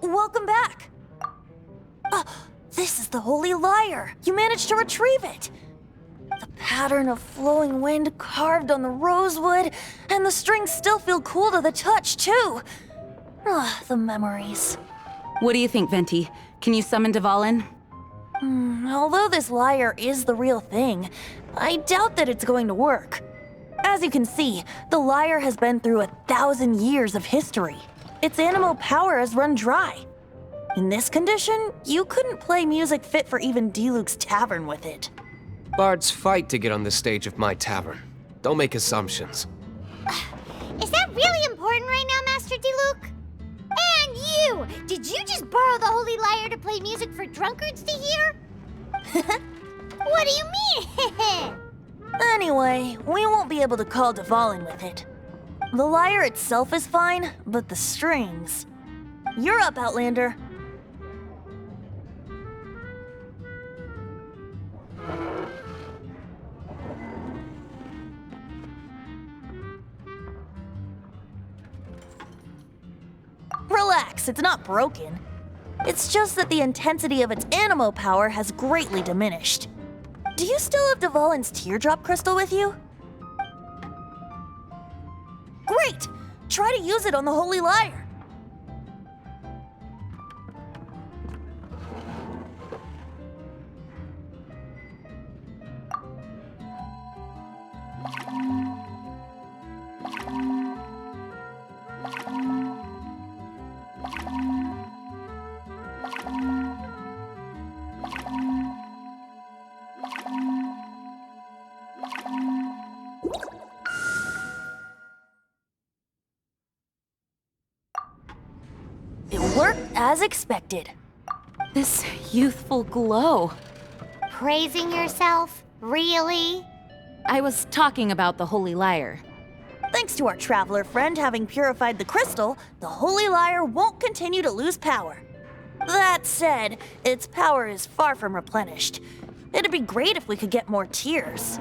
Welcome back! This is the Holy Lyre! You managed to retrieve it! The pattern of flowing wind carved on the rosewood, and the strings still feel cool to the touch, too! The memories. What do you think, Venti? Can you summon Dvalin? Although this lyre is the real thing, I doubt that it's going to work. As you can see, the lyre has been through 1,000 years of history. Its animal power has run dry. In this condition, you couldn't play music fit for even Diluc's tavern with it. Bards fight to get on the stage of my tavern. Don't make assumptions. Is that really important right now, Master Diluc? And you! Did you just borrow the Holy Lyre to play music for drunkards to hear? What do you mean? Anyway, we won't be able to call Dvalin with it. The lyre itself is fine, but the strings... You're up, Outlander. Relax, it's not broken. It's just that the intensity of its animo power has greatly diminished. Do you still have Dvalin's teardrop crystal with you? Great! Try to use it on the Holy Lyre. It worked as expected. This youthful glow. Praising yourself? Really? I was talking about the Holy Lyre. Thanks to our traveler friend having purified the crystal, the Holy Lyre won't continue to lose power. That said, its power is far from replenished. It'd be great if we could get more tears.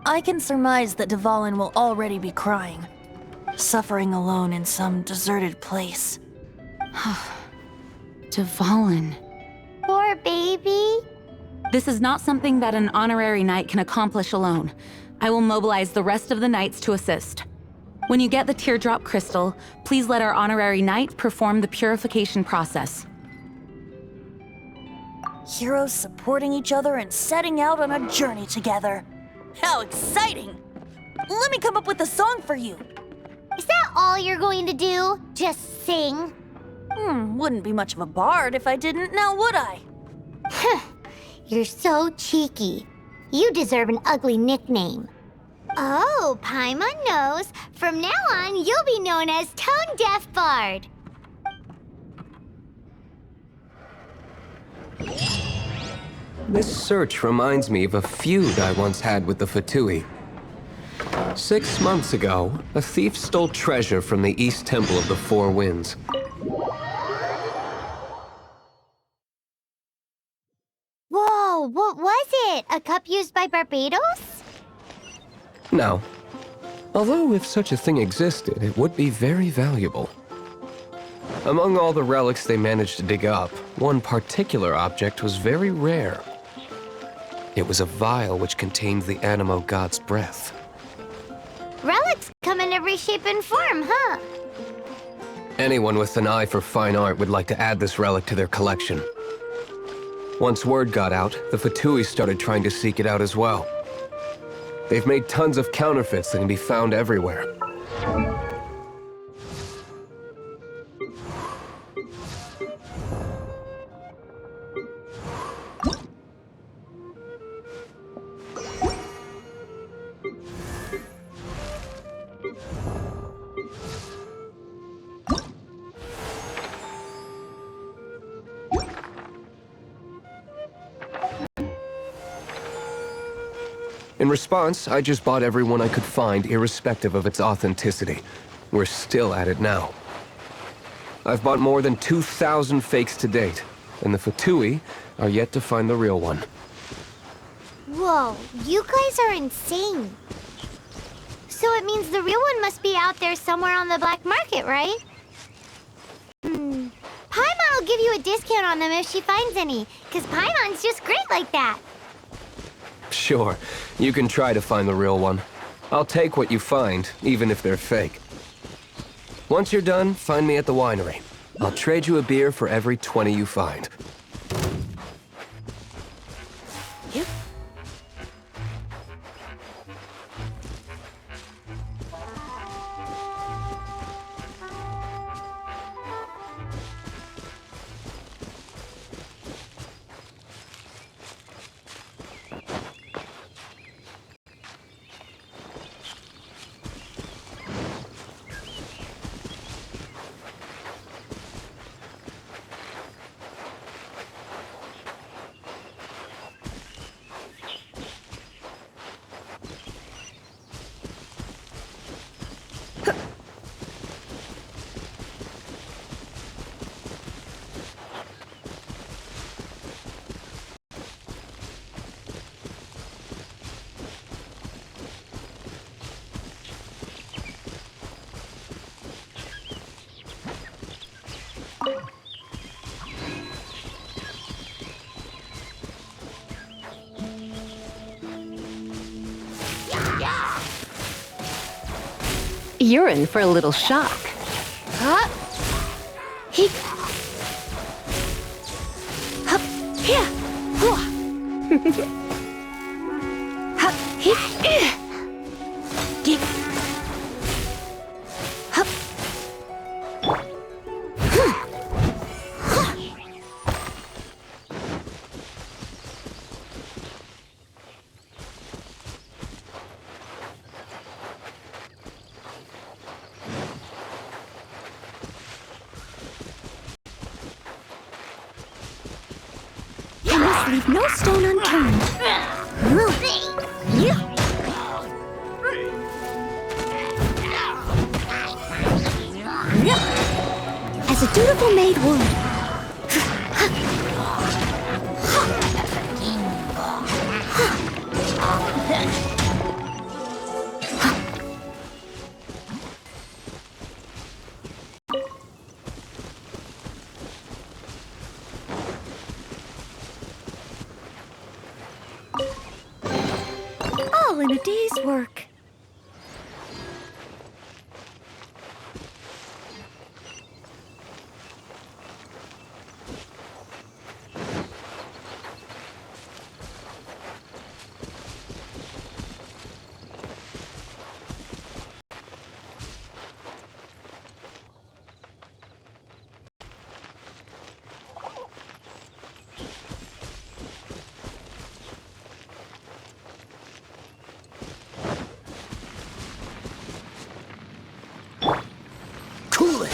I can surmise that Dvalin will already be crying, suffering alone in some deserted place. Dvalin. Poor baby. This is not something that an honorary knight can accomplish alone. I will mobilize the rest of the knights to assist. When you get the teardrop crystal, please let our honorary knight perform the purification process. Heroes supporting each other and setting out on a journey together. How exciting! Let me come up with a song for you. Is that all you're going to do? Just sing? Wouldn't be much of a bard if I didn't, now would I? You're so cheeky. You deserve an ugly nickname. Oh, Paimon knows. From now on, you'll be known as Tone Deaf Bard. This search reminds me of a feud I once had with the Fatui. 6 months ago, a thief stole treasure from the East Temple of the Four Winds. Whoa, what was it? A cup used by Barbados? No. Although if such a thing existed, it would be very valuable. Among all the relics they managed to dig up, one particular object was very rare. It was a vial which contained the Animo god's breath. Relics come in every shape and form, huh? Anyone with an eye for fine art would like to add this relic to their collection. Once word got out, the Fatui started trying to seek it out as well. They've made tons of counterfeits that can be found everywhere. In response, I just bought everyone I could find, irrespective of its authenticity. We're still at it now. I've bought more than 2,000 fakes to date, and the Fatui are yet to find the real one. Whoa, you guys are insane. So it means the real one must be out there somewhere on the black market, right? Paimon will give you a discount on them if she finds any, because Paimon's just great like that. Sure, you can try to find the real one. I'll take what you find, even if they're fake. Once you're done, find me at the winery. I'll trade you a beer for every 20 you find. You're in for a little shock. Huh? He... Hup, here. Hua. Hup, he... Get... Hup. Leave no stone unturned. As a dutiful maid would. All in a day's work. Cool it!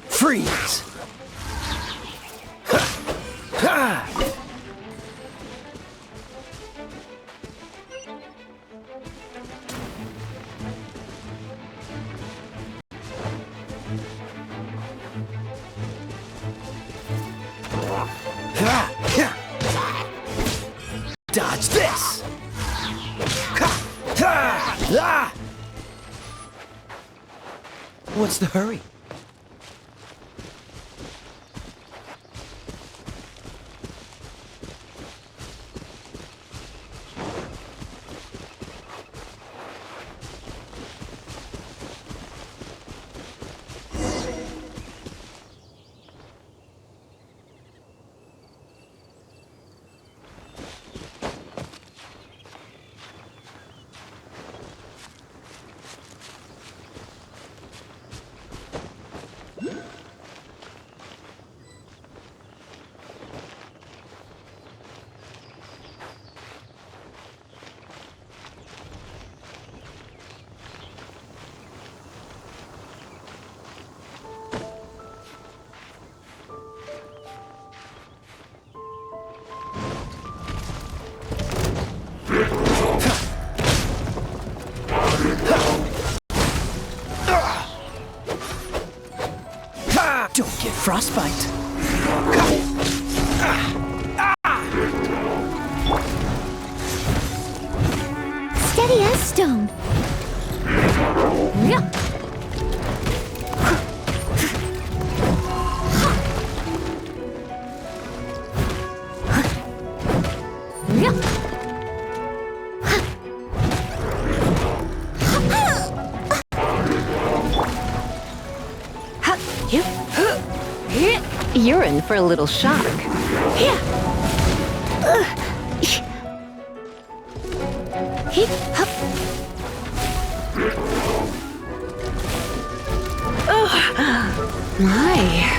Freeze! Dodge this! What's the hurry? frostbite. Steady as stone. You're in for a little shock. My.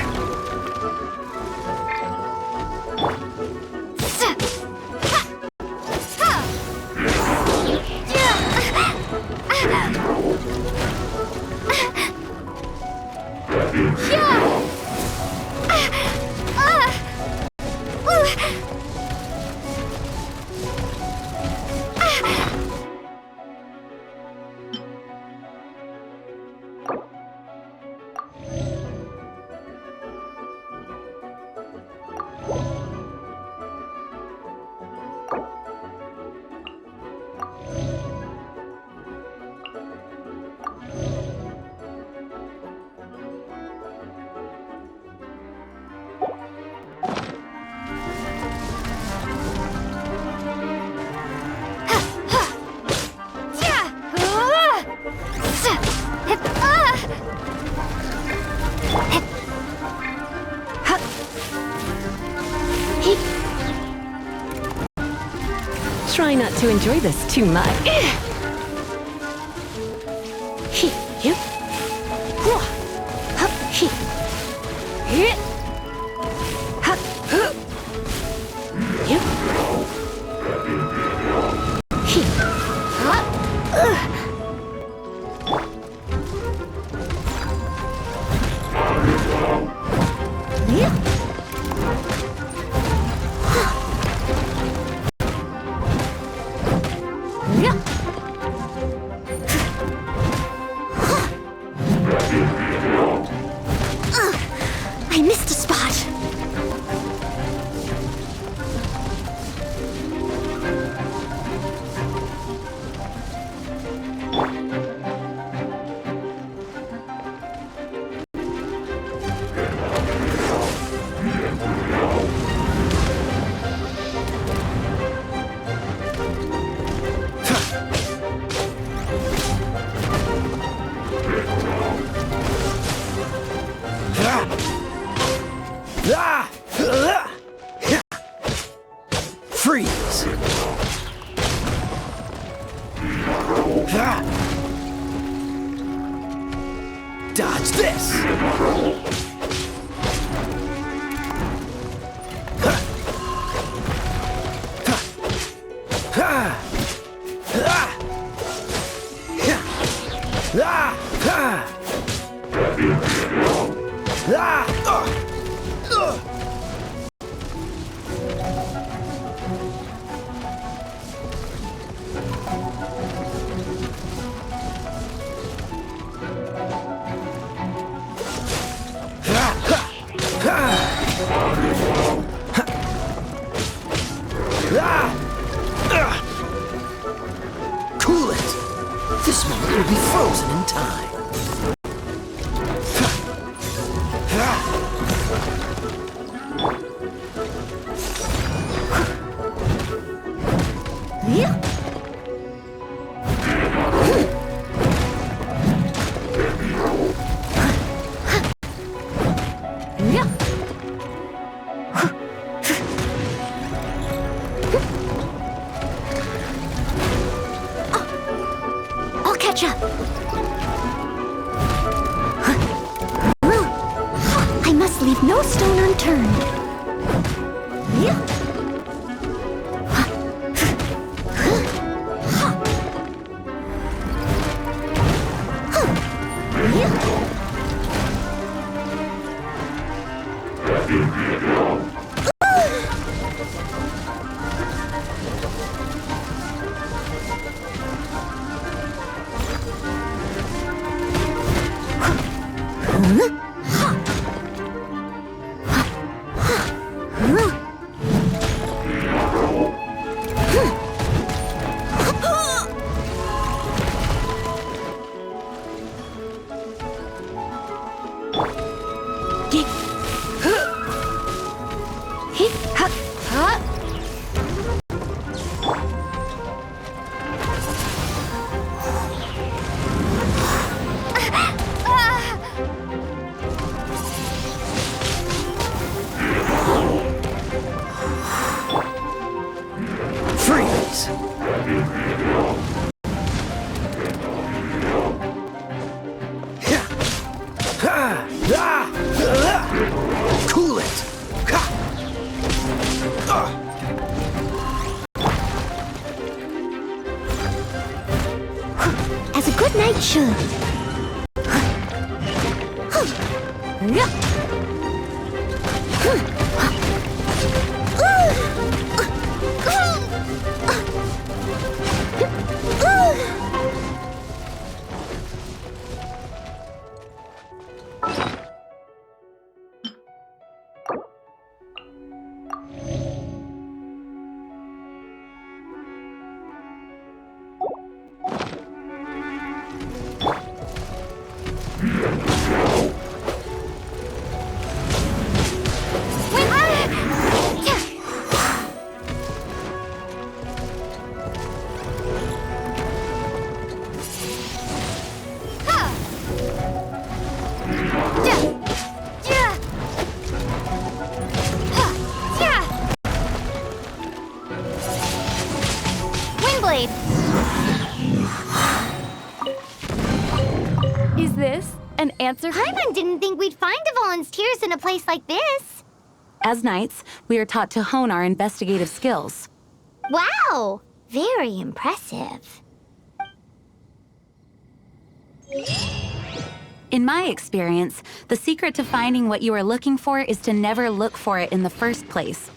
Try not to enjoy this too much. I missed a spot. Freeze! Dodge this! Cool it! This moment will be frozen in time. I'll catch up. I must leave no stone unturned. Freeze! Cool it! As a good knight should. Windblade! Is this an answer? Paimon didn't think we'd find Devalin's tears in a place like this. As knights, we are taught to hone our investigative skills. Wow! Very impressive. In my experience, the secret to finding what you are looking for is to never look for it in the first place.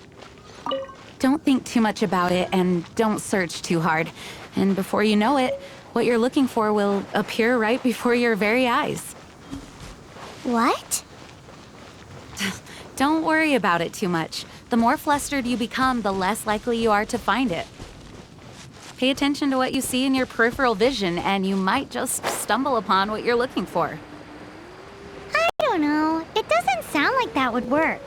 Don't think too much about it and don't search too hard. And before you know it, what you're looking for will appear right before your very eyes. What? Don't worry about it too much. The more flustered you become, the less likely you are to find it. Pay attention to what you see in your peripheral vision, and you might just stumble upon what you're looking for. I don't know. It doesn't sound like that would work.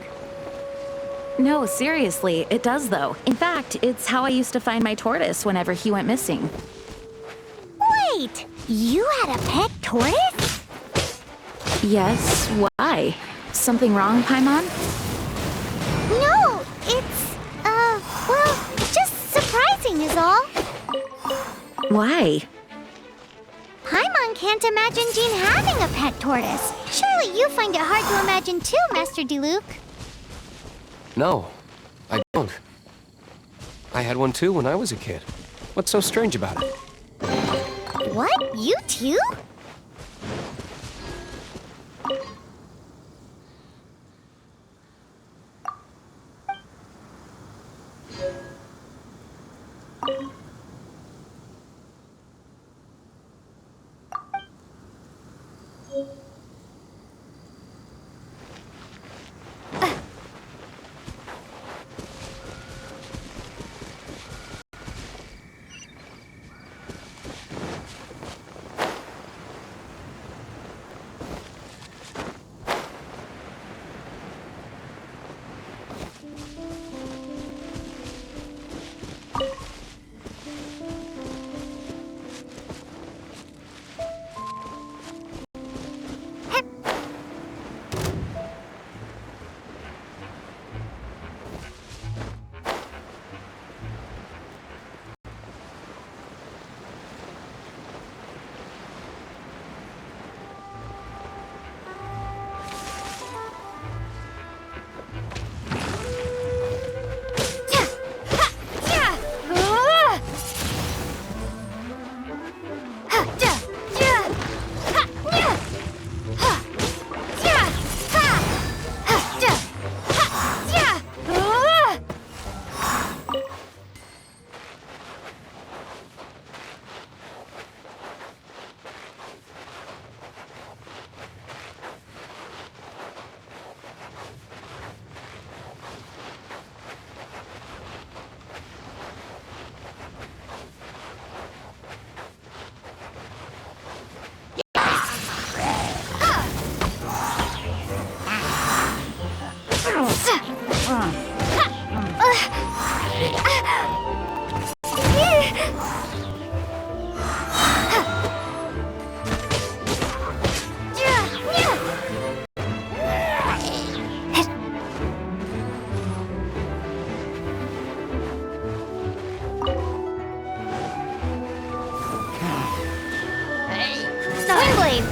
No, seriously, it does though. In fact, it's how I used to find my tortoise whenever he went missing. Wait! You had a pet tortoise? Yes, why? Something wrong, Paimon? No, it's, well, just surprising is all. Why? Paimon can't imagine Jean having a pet tortoise. Surely you find it hard to imagine too, Master Diluc. No, I don't. I had one too when I was a kid. What's so strange about it? What? You too? Swingblade!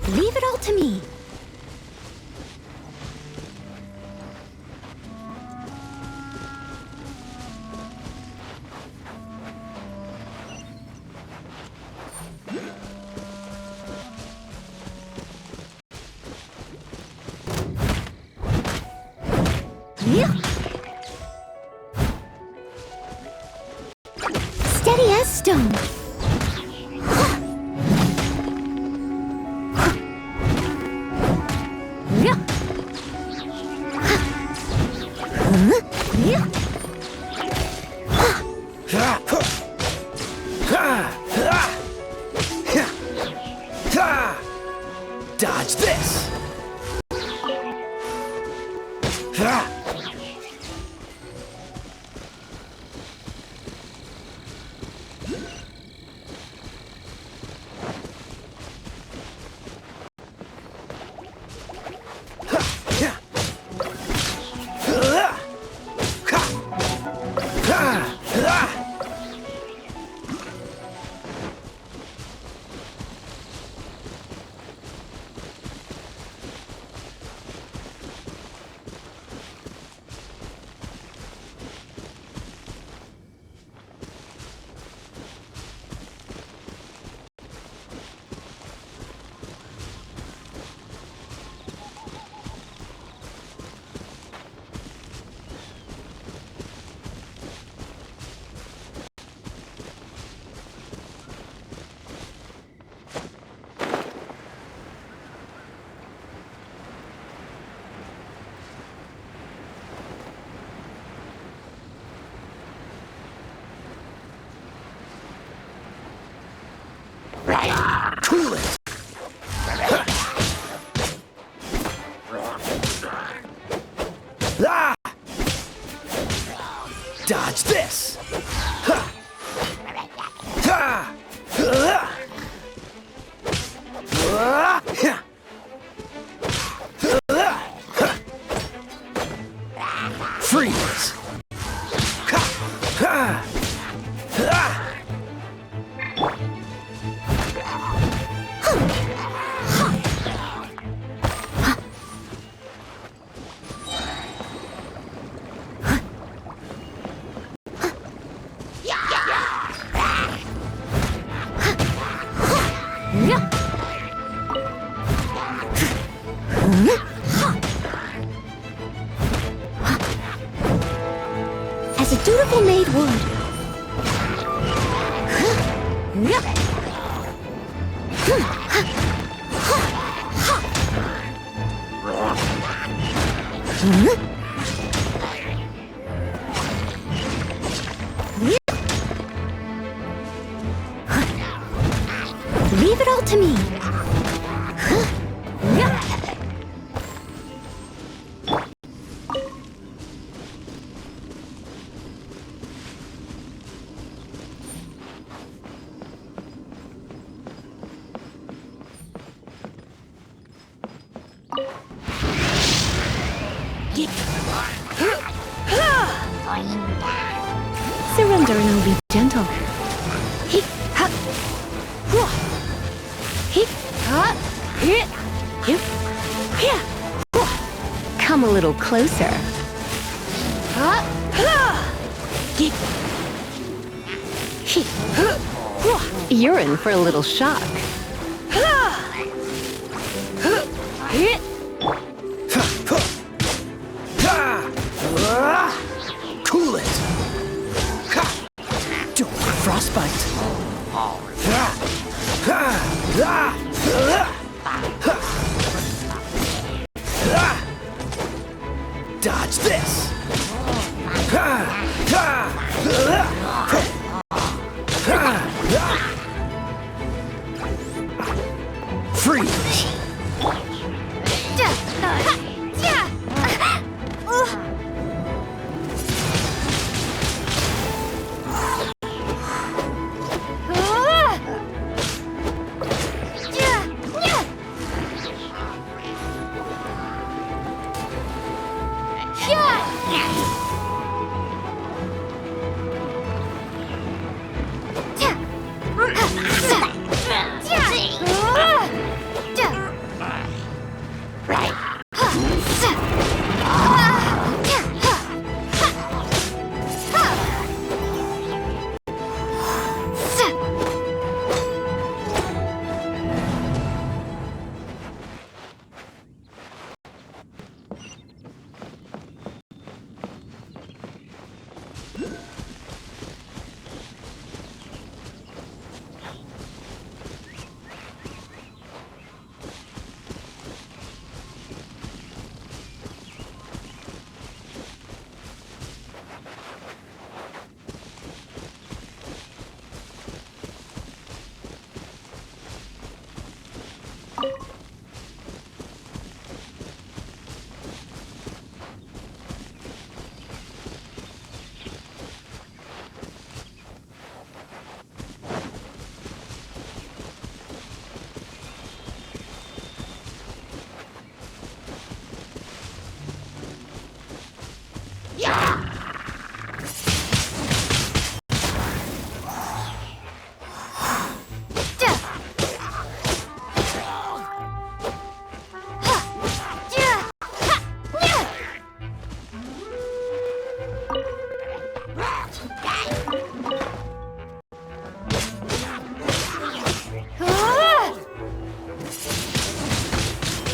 Leave it all to me. Steady as stone. Dodge this! As a dutiful maid would. Leave it all to me. Surrender and I'll be gentle. Come a little closer. You're in for a little shock. Cool it! Don't get frostbite! Dodge this! Freeze!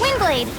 Windblade!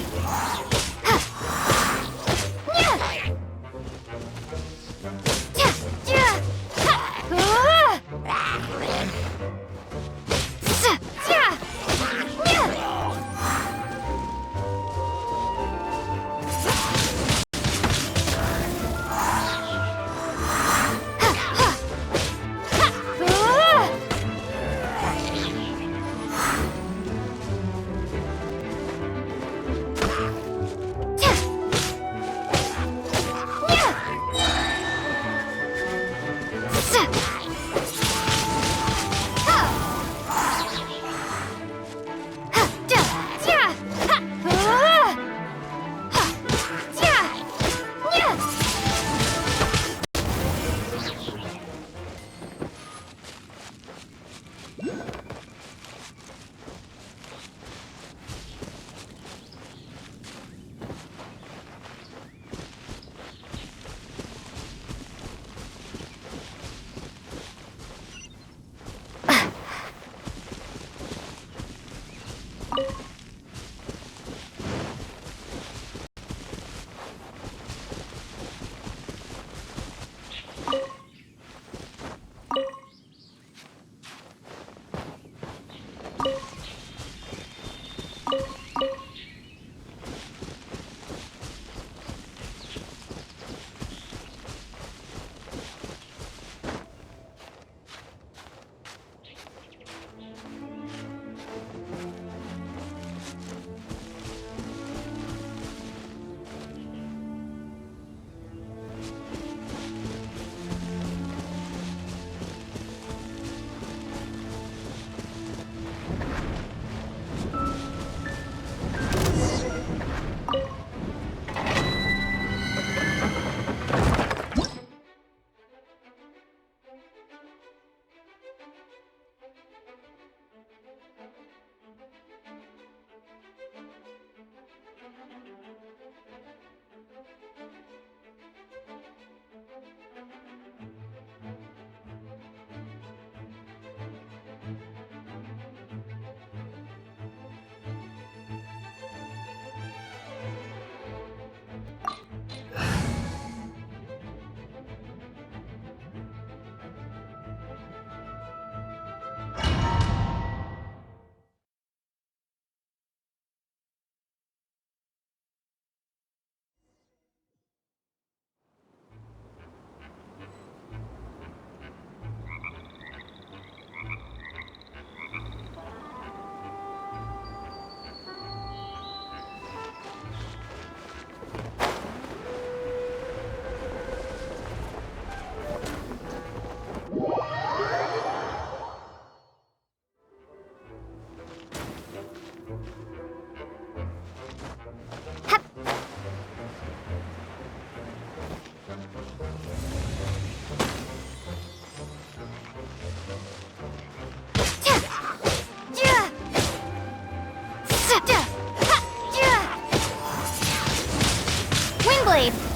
blade.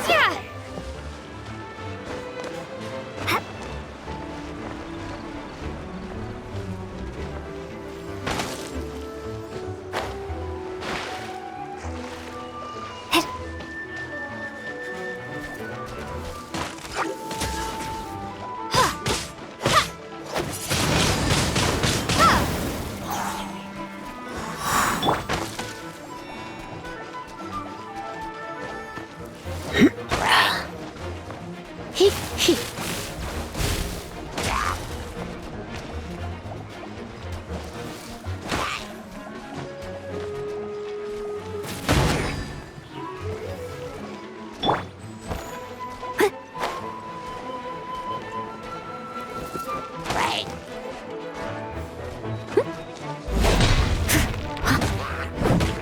Yeah.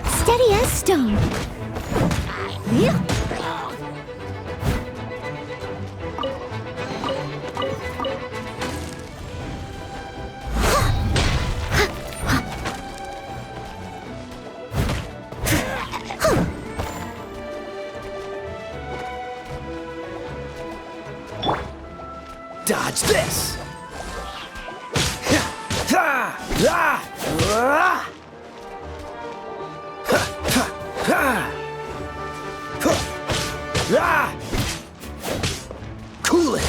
Steady as stone. Yeah. Dodge this! Cool it!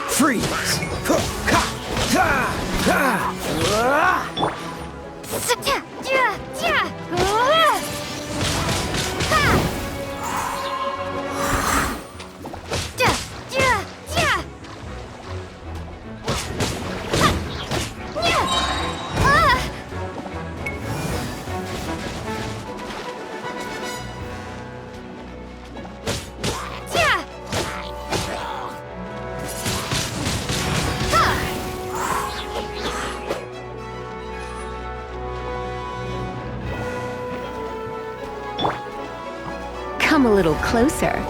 Freeze! Come a little closer.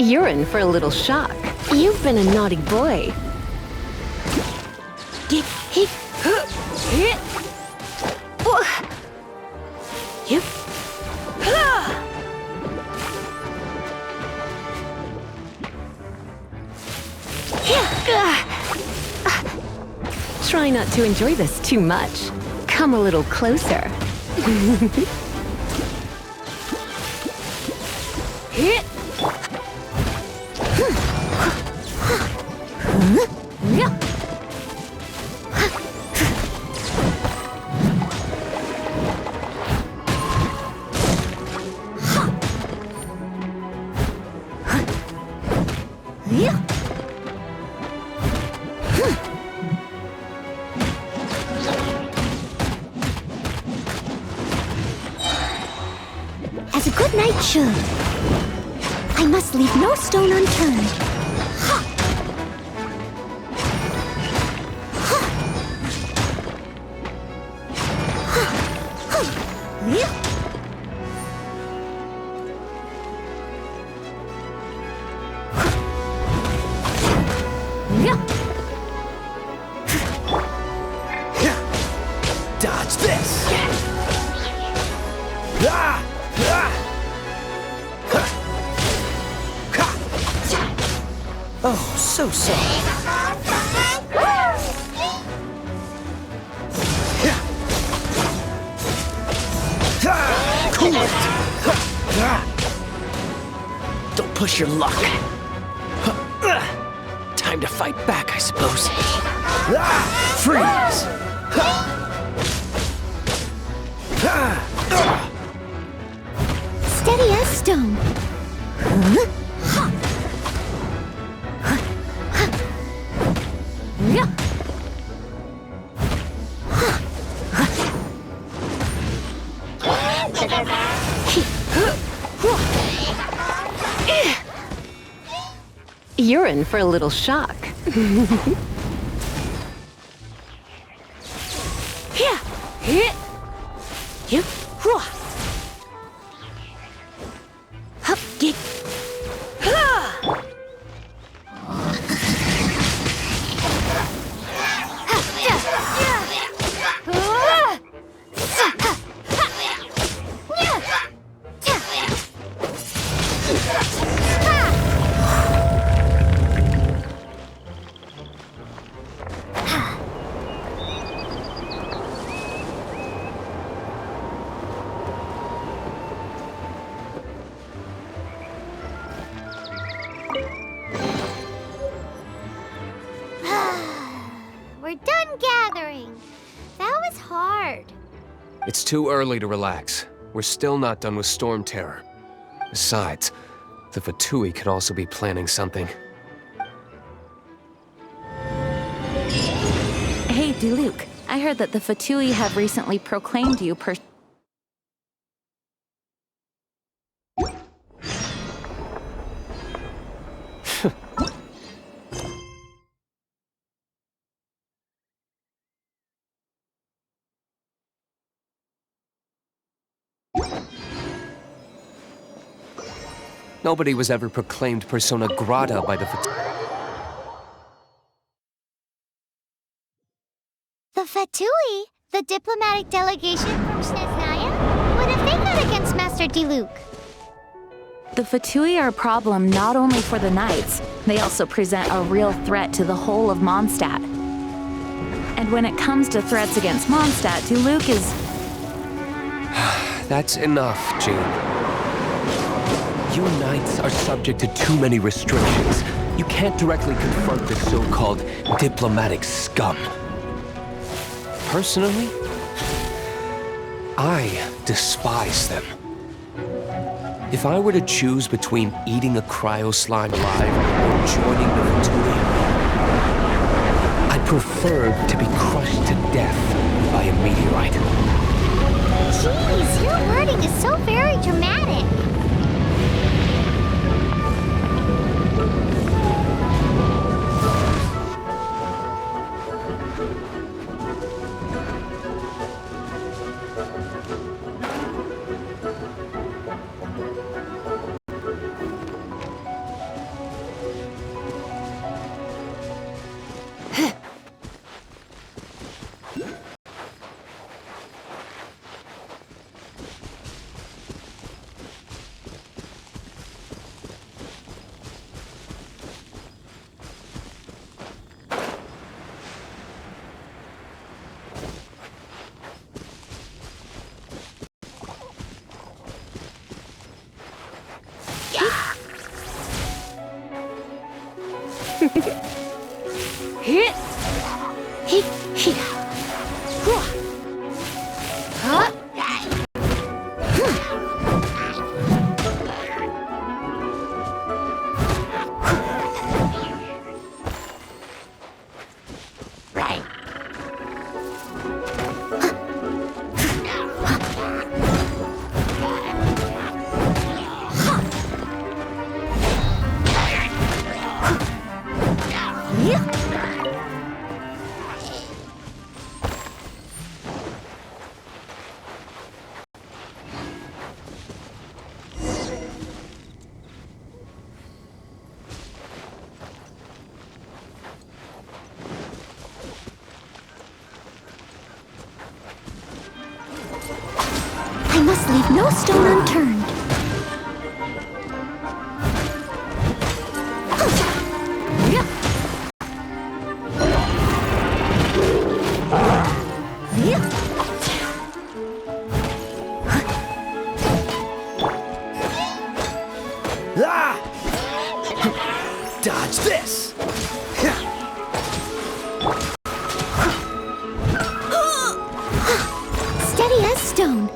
You're in for a little shock. You've been a naughty boy. Try not to enjoy this too much. Come a little closer. As a good knight should. I must leave no stone unturned. Dodge this! Oh, so sorry. Cool it! Don't push your luck. Time to fight back, I suppose. Freeze! Steady as stone. You're in for a little shock. We're done gathering. That was hard. It's too early to relax. We're still not done with Storm Terror. Besides, the Fatui could also be planning something. Hey, Diluc, I heard that the Fatui have recently proclaimed you Nobody was ever proclaimed persona grata by the Fatui. The Fatui? The diplomatic delegation from Snezhnaya? What have they got against Master Diluc? The Fatui are a problem not only for the Knights, they also present a real threat to the whole of Mondstadt. And when it comes to threats against Mondstadt, Diluc is... That's enough, Jean. You Knights are subject to too many restrictions. You can't directly confront the so-called diplomatic scum. Personally, I despise them. If I were to choose between eating a cryo slime alive or joining the Fatui, I'd prefer to be crushed to death by a meteorite. Jeez, your wording is so very dramatic. I must leave no stone unturned. Ah! Dodge this! Steady as stone.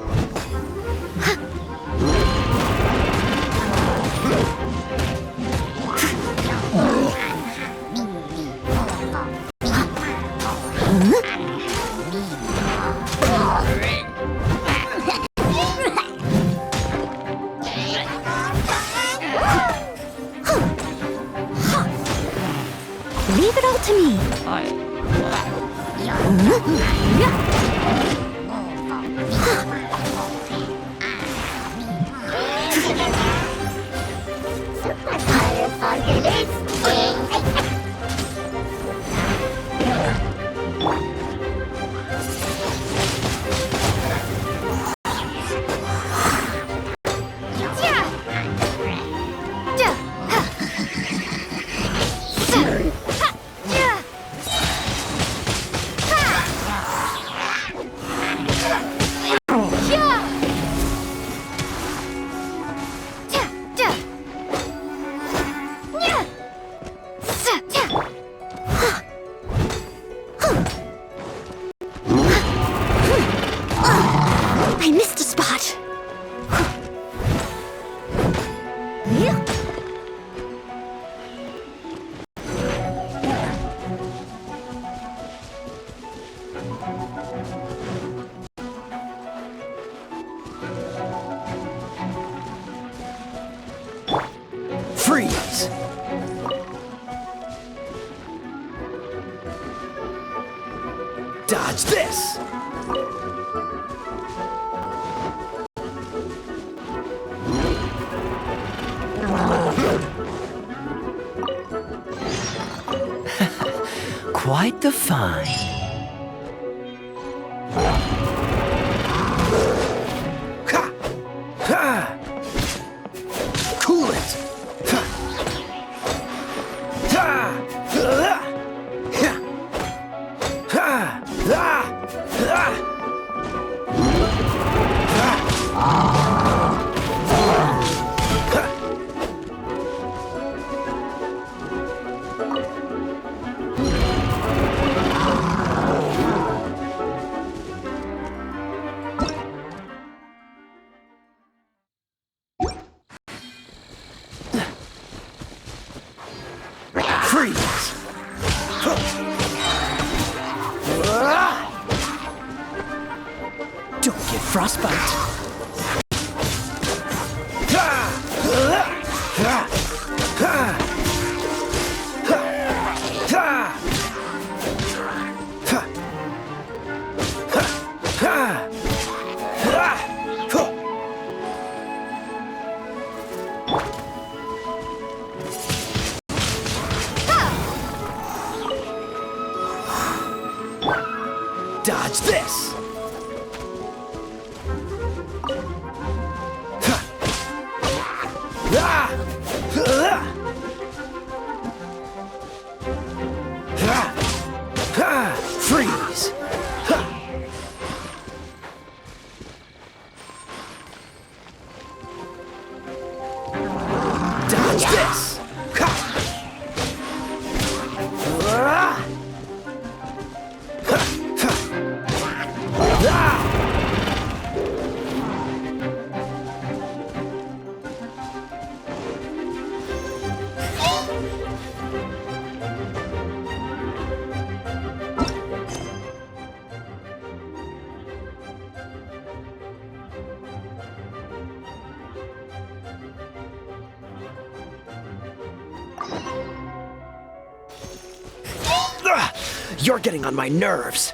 Leave it all to me. I missed a spot. Freeze! Dodge this! Quite the find. Ha! Ha! Cool it! Ha! Ha! Ha! Ha! Ha! Freeze! Don't get frostbite. Dodge this! Freeze! Dodge this! You're getting on my nerves.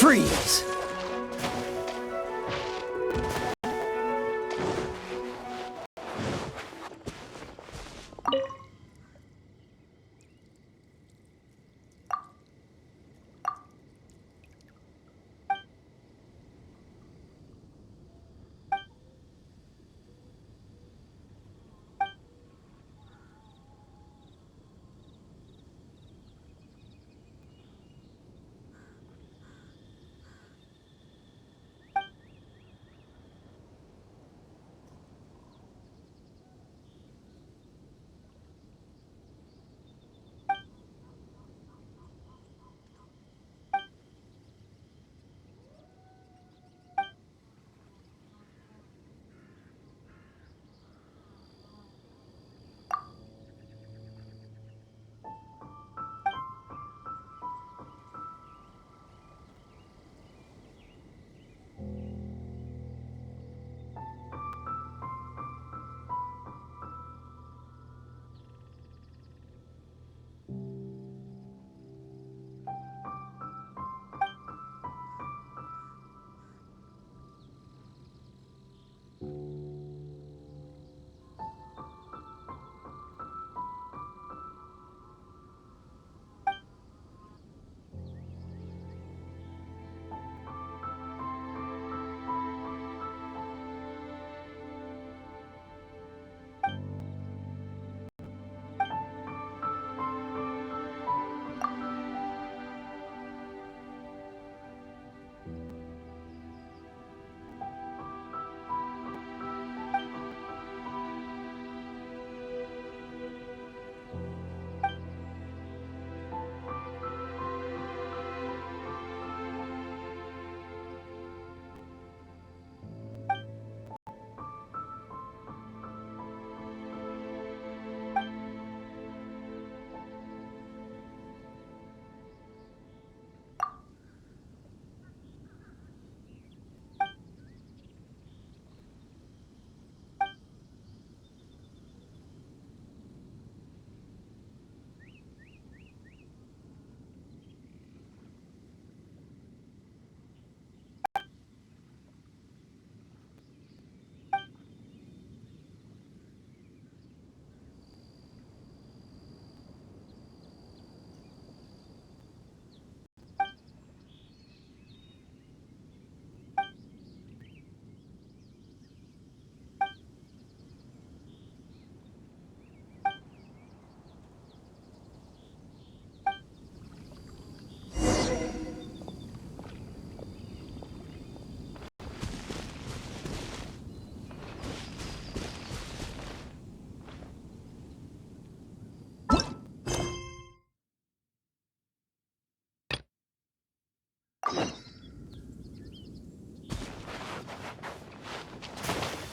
Freeze!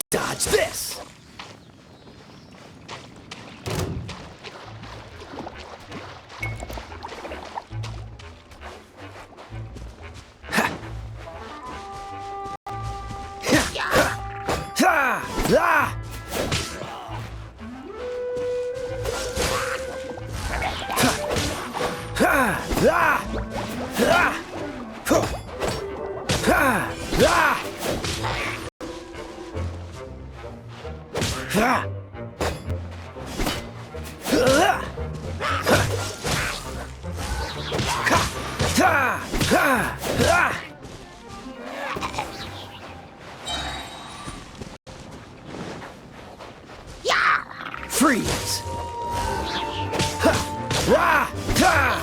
Dodge this! Freeze! Ha! Ah! Ah!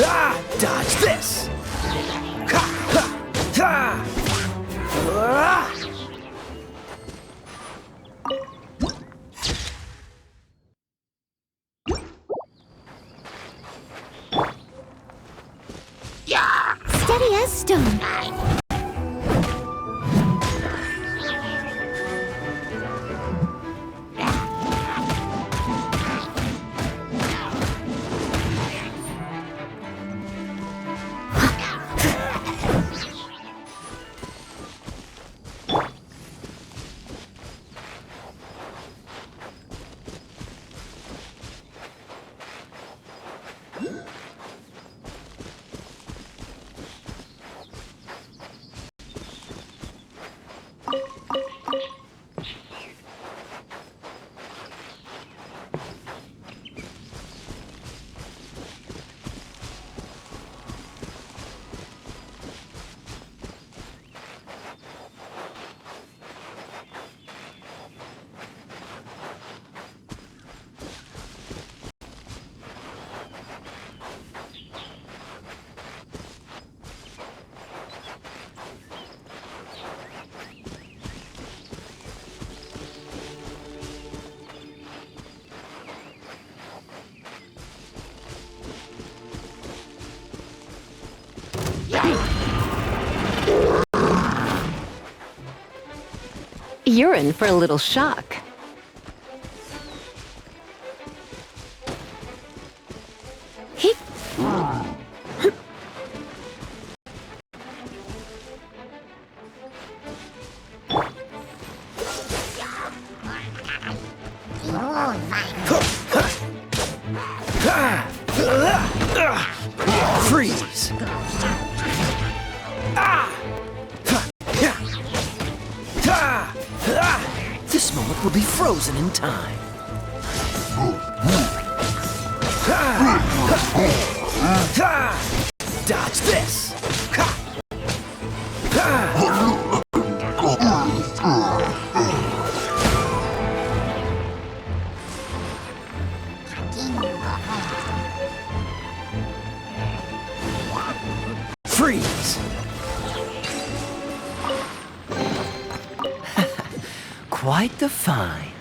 Ah! Dodge this! Ha! Ha! Ha! Ah! Steady as stone. You're in for a little shock. Freeze! Ah! This moment will be frozen in time. Dodge this! Freeze! Quite the find.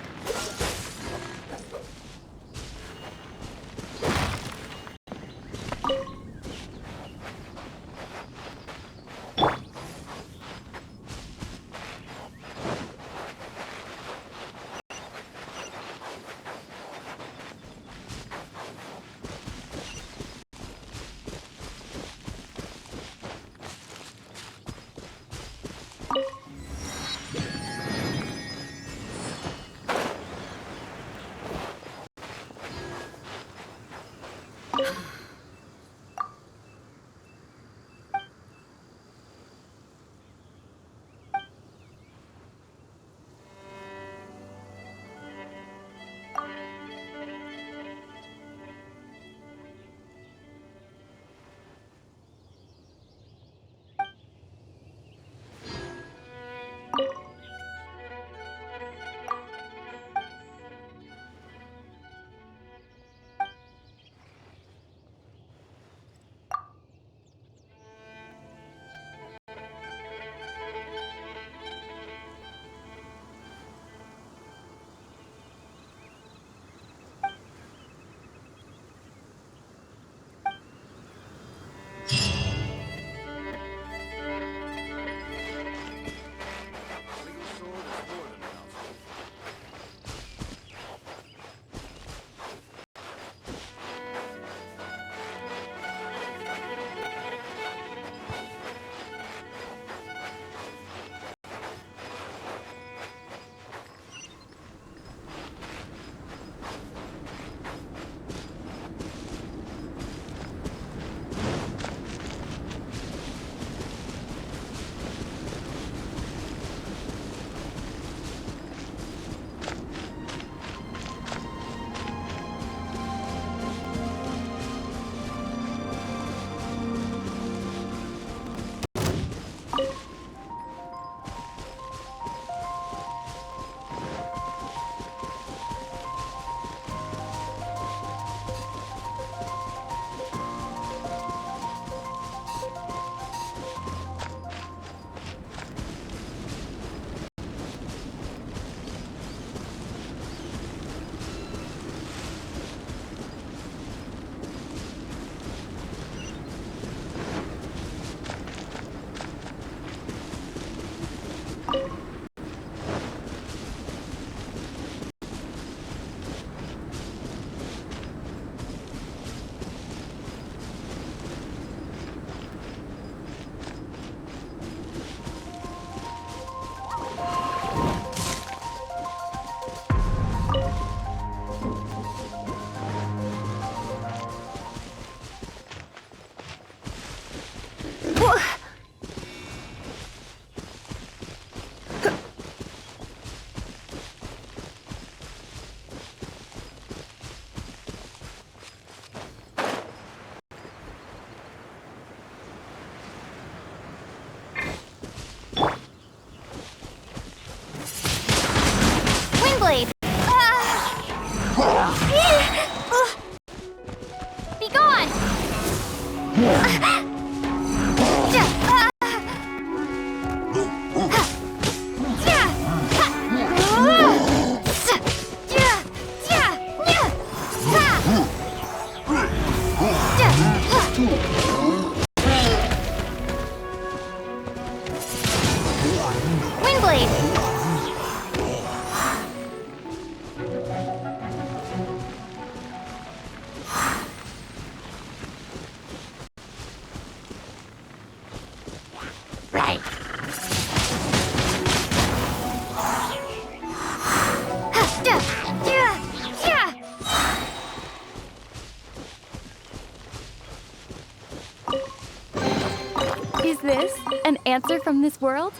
Is this an answer from this world?